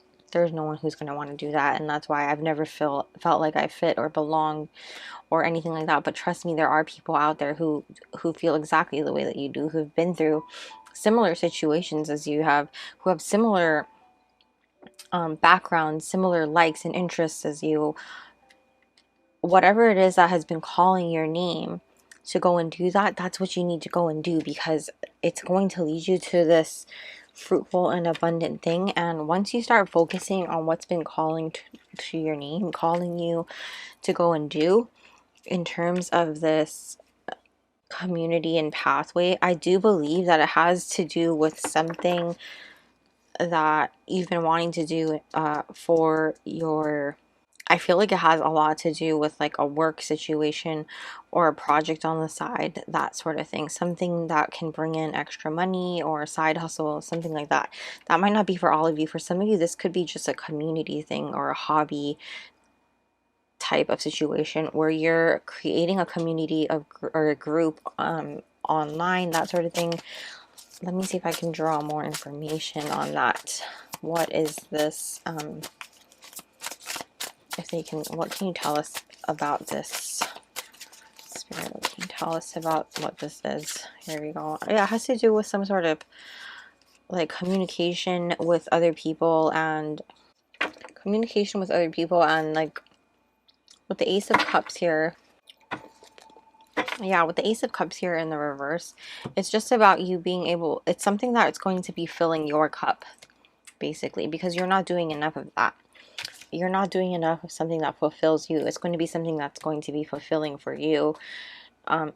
who's going to want to do that, and that's why I've never felt like I fit or belong or anything like that. But trust me, there are people out there who feel exactly the way that you do, who've been through similar situations as you have, who have similar backgrounds, similar likes and interests as you. Whatever it is that has been calling your name to go and do that, that's what you need to go and do, because it's going to lead you to this fruitful and abundant thing. And once you start focusing on what's been calling to your name, calling you to go and do, in terms of this community and pathway, I do believe that it has to do with something that you've been wanting to do for your I feel like it has a lot to do with like a work situation or a project on the side, that sort of thing. Something that can bring in extra money or a side hustle, something like that. That might not be for all of you. For some of you, this could be just a community thing or a hobby type of situation where you're creating a community of or a group online, that sort of thing. Let me see if I can draw more information on that. What is this? If they can, what can you tell us about this? Spirit, what can you tell us about what this is? Here we go. Yeah, it has to do with some sort of like communication with other people and like with the Ace of Cups here. Yeah, with the Ace of Cups here in the reverse, it's just about you being able, it's something that it's going to be filling your cup, basically, because you're not doing enough of that. You're not doing enough of something that fulfills you. It's going to be something that's going to be fulfilling for you,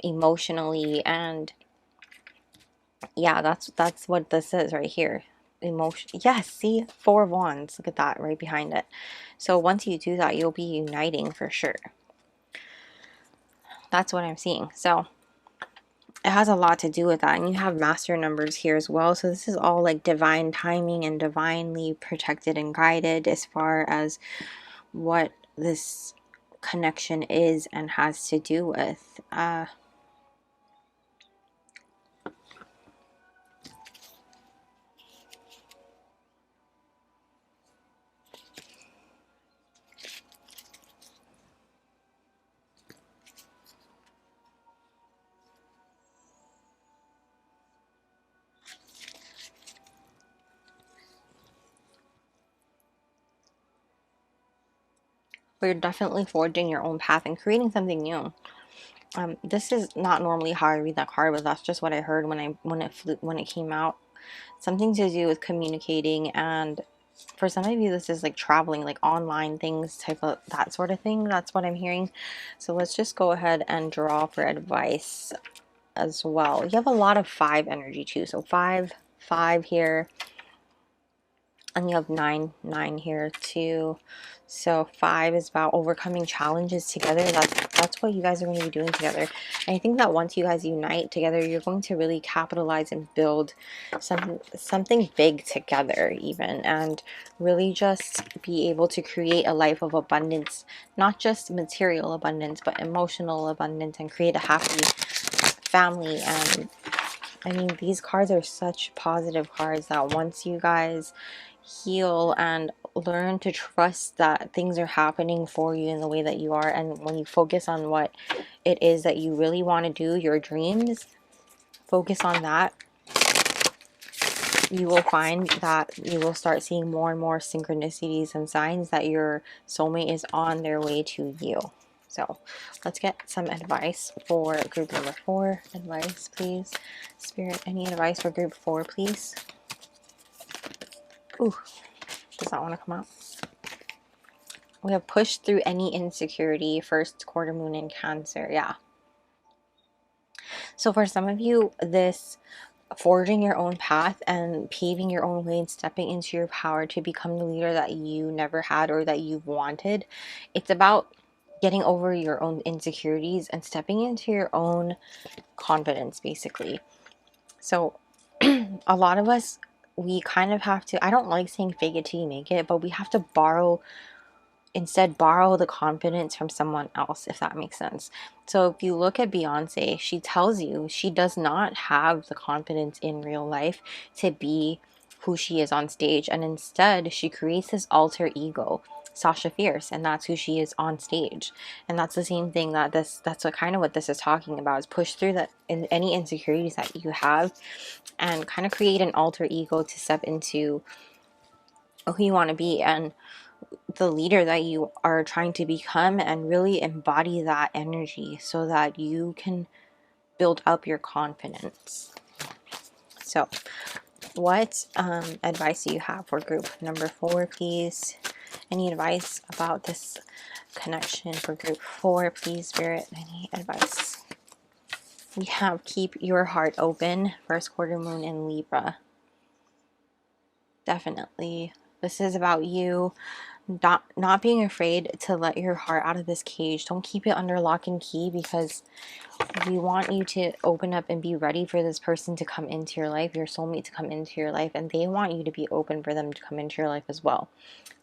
emotionally. And yeah, that's what this is right here. Emotion. Yes, see, 4 of Wands. Look at that right behind it. So once you do that, you'll be uniting for sure. That's what I'm seeing. So it has a lot to do with that. And you have master numbers here as well. So this is all like divine timing and divinely protected and guided as far as what this connection is and has to do with. But you're definitely forging your own path and creating something new. This is not normally how I read that card, but that's just what I heard when it came out. Something to do with communicating, and for some of you, this is like traveling, like online things, type of that sort of thing. That's what I'm hearing. So let's just go ahead and draw for advice as well. You have a lot of 5 energy too. So 5, 5 here. And you have 9, 9 here too. So 5 is about overcoming challenges together. That's what you guys are going to be doing together. And I think that once you guys unite together, you're going to really capitalize and build something big together even. And really just be able to create a life of abundance. Not just material abundance, but emotional abundance. And create a happy family. And I mean, these cards are such positive cards that once you guys heal and learn to trust that things are happening for you in the way that you are, and when you focus on what it is that you really want to do, your dreams, focus on that, you will find that you will start seeing more and more synchronicities and signs that your soulmate is on their way to you. So let's get some advice for group number 4. Advice, please. Spirit, any advice for group 4, please? Ooh, does not want to come out. We have pushed through any insecurity, first quarter moon in Cancer. Yeah. So for some of you, this forging your own path and paving your own way and stepping into your power to become the leader that you never had or that you've wanted, it's about getting over your own insecurities and stepping into your own confidence, basically. So a lot of us, we kind of have to, I don't like saying fake it till you make it, but we have to borrow the confidence from someone else, if that makes sense. So if you look at Beyonce, she tells you she does not have the confidence in real life to be who she is on stage, and instead she creates this alter ego, Sasha Fierce, and that's who she is on stage. And that's the same thing that's what kind of what this is talking about, is push through that in any insecurities that you have and kind of create an alter ego to step into who you want to be and the leader that you are trying to become, and really embody that energy so that you can build up your confidence. So what advice do you have for group number 4, please? Any advice about this connection for group 4, please, Spirit? Any advice? We have keep your heart open, first quarter moon in Libra. Definitely. This is about you not being afraid to let your heart out of this cage. Don't keep it under lock and key, because we want you to open up and be ready for this person to come into your life, your soulmate to come into your life, and they want you to be open for them to come into your life as well.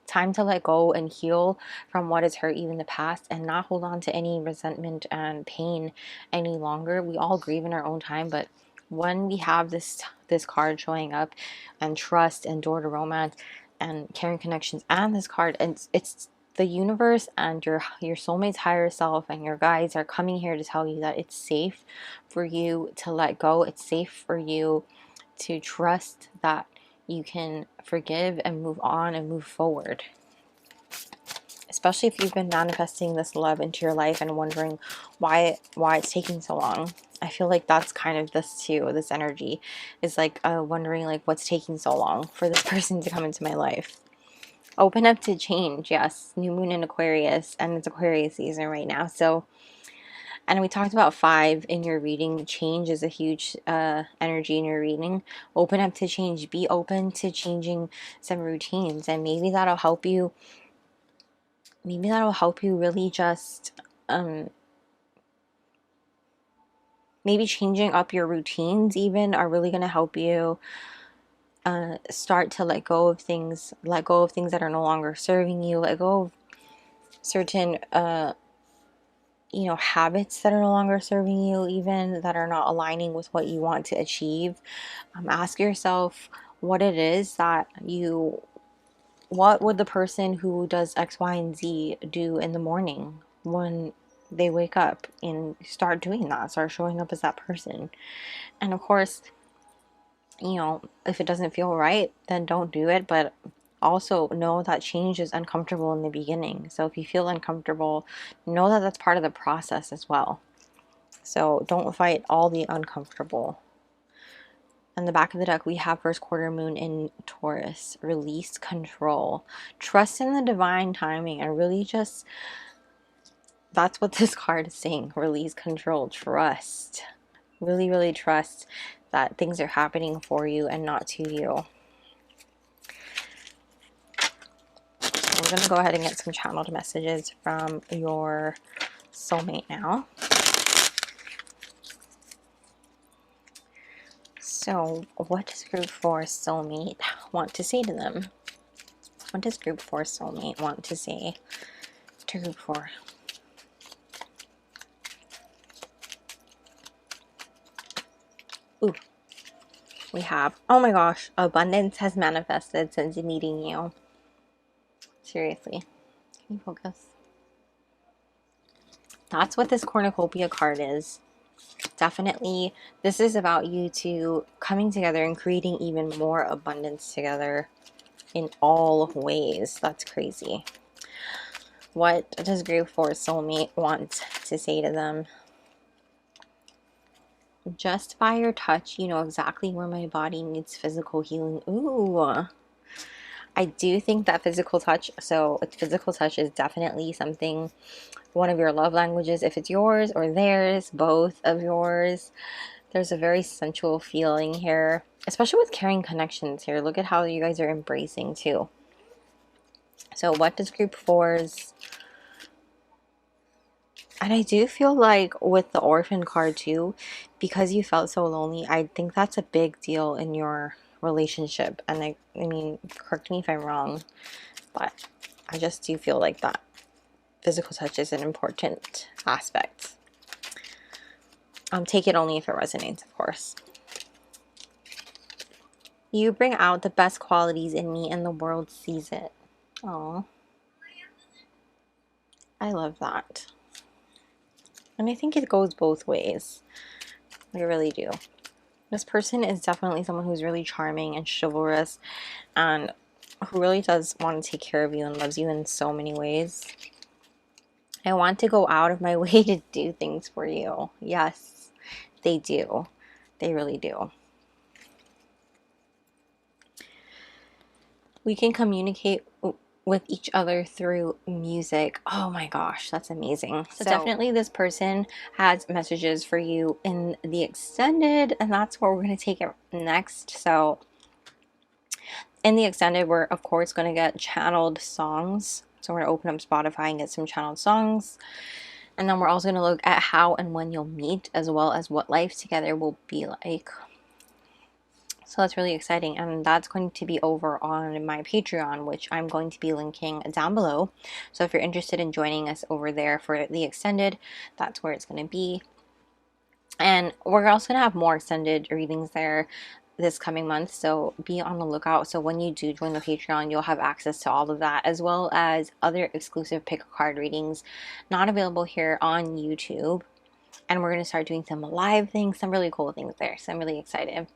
Time to let go and heal from what has hurt you in the past, and not hold on to any resentment and pain any longer. We all grieve in our own time, but when we have this card showing up, and trust and door to romance and caring connections, and this card, and it's the universe and your soulmate's higher self and your guides are coming here to tell you that it's safe for you to let go. It's safe for you to trust that you can forgive and move on and move forward. Especially if you've been manifesting this love into your life and wondering why it's taking so long. I feel like that's kind of this too. This energy is like wondering like what's taking so long for this person to come into my life. Open up to change. Yes, new moon in Aquarius, and it's Aquarius season right now. So, and we talked about 5 in your reading. Change is a huge energy in your reading. Open up to change. Be open to changing some routines, and maybe that'll help you. Maybe that'll help you really just maybe changing up your routines even are really going to help you start to let go of things that are no longer serving you. Let go of certain habits that are no longer serving you, even that are not aligning with what you want to achieve. Ask yourself what it is that what would the person who does X, Y, and Z do in the morning when they wake up, and start doing that, start showing up as that person. And of course, if it doesn't feel right, then don't do it, but also know that change is uncomfortable in the beginning. So if you feel uncomfortable, know that that's part of the process as well. So don't fight all the uncomfortable. On the back of the deck, we have first quarter moon in Taurus. Release control. Trust in the divine timing, and really just, that's what this card is saying. Release control. Trust. Really, really trust that things are happening for you and not to you. We're going to go ahead and get some channeled messages from your soulmate now. So, what does group 4 soulmate want to say to them? What does group 4 soulmate want to say to group 4? Ooh. We have, oh my gosh, abundance has manifested since meeting you. Seriously. Can you focus? That's what this cornucopia card is. Definitely, this is about you two coming together and creating even more abundance together in all ways. That's crazy. What does group 4 soulmate want to say to them? Just by your touch, you know exactly where my body needs physical healing. Ooh. I do think that physical touch is definitely something, one of your love languages, if it's yours or theirs, both of yours. There's a very sensual feeling here, especially with caring connections here. Look at how you guys are embracing too. So what does group 4's, and I do feel like with the orphan card too, because you felt so lonely, I think that's a big deal in your relationship. And I mean, correct me if I'm wrong, but I just do feel like that physical touch is an important aspect. Take it only if it resonates, of course. You bring out the best qualities in me and the world sees it. Oh, I love that. And I think it goes both ways. I really do. This person is definitely someone who's really charming and chivalrous, and who really does want to take care of you and loves you in so many ways. I want to go out of my way to do things for you. Yes, they do. They really do. We can communicate with each other through music. Oh my gosh, that's amazing. So definitely this person has messages for you in the extended, and that's where we're going to take it next. So In the extended, we're of course going to get channeled songs. So we're going to open up Spotify and get some channeled songs. And then we're also going to look at how and when you'll meet, as well as what life together will be like. So that's really exciting, and that's going to be over on my Patreon, which I'm going to be linking down below. So if you're interested in joining us over there for the extended, that's where it's going to be. And we're also going to have more extended readings there this coming month, so be on the lookout. So when you do join the Patreon, you'll have access to all of that, as well as other exclusive pick a card readings not available here on YouTube. And we're going to start doing some live things, some really cool things there, so I'm really excited.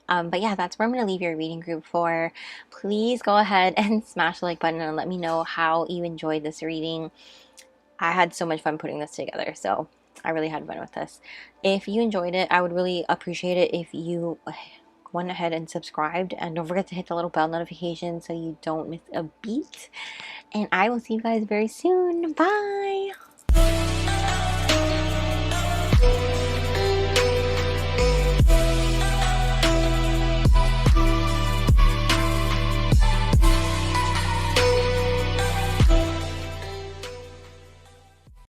But yeah, that's where I'm going to leave your reading group for. Please go ahead and smash the like button and let me know how you enjoyed this reading. I had so much fun putting this together, so I really had fun with this. If you enjoyed it, I would really appreciate it if you went ahead and subscribed, and don't forget to hit the little bell notification so you don't miss a beat. And I will see you guys very soon. Bye!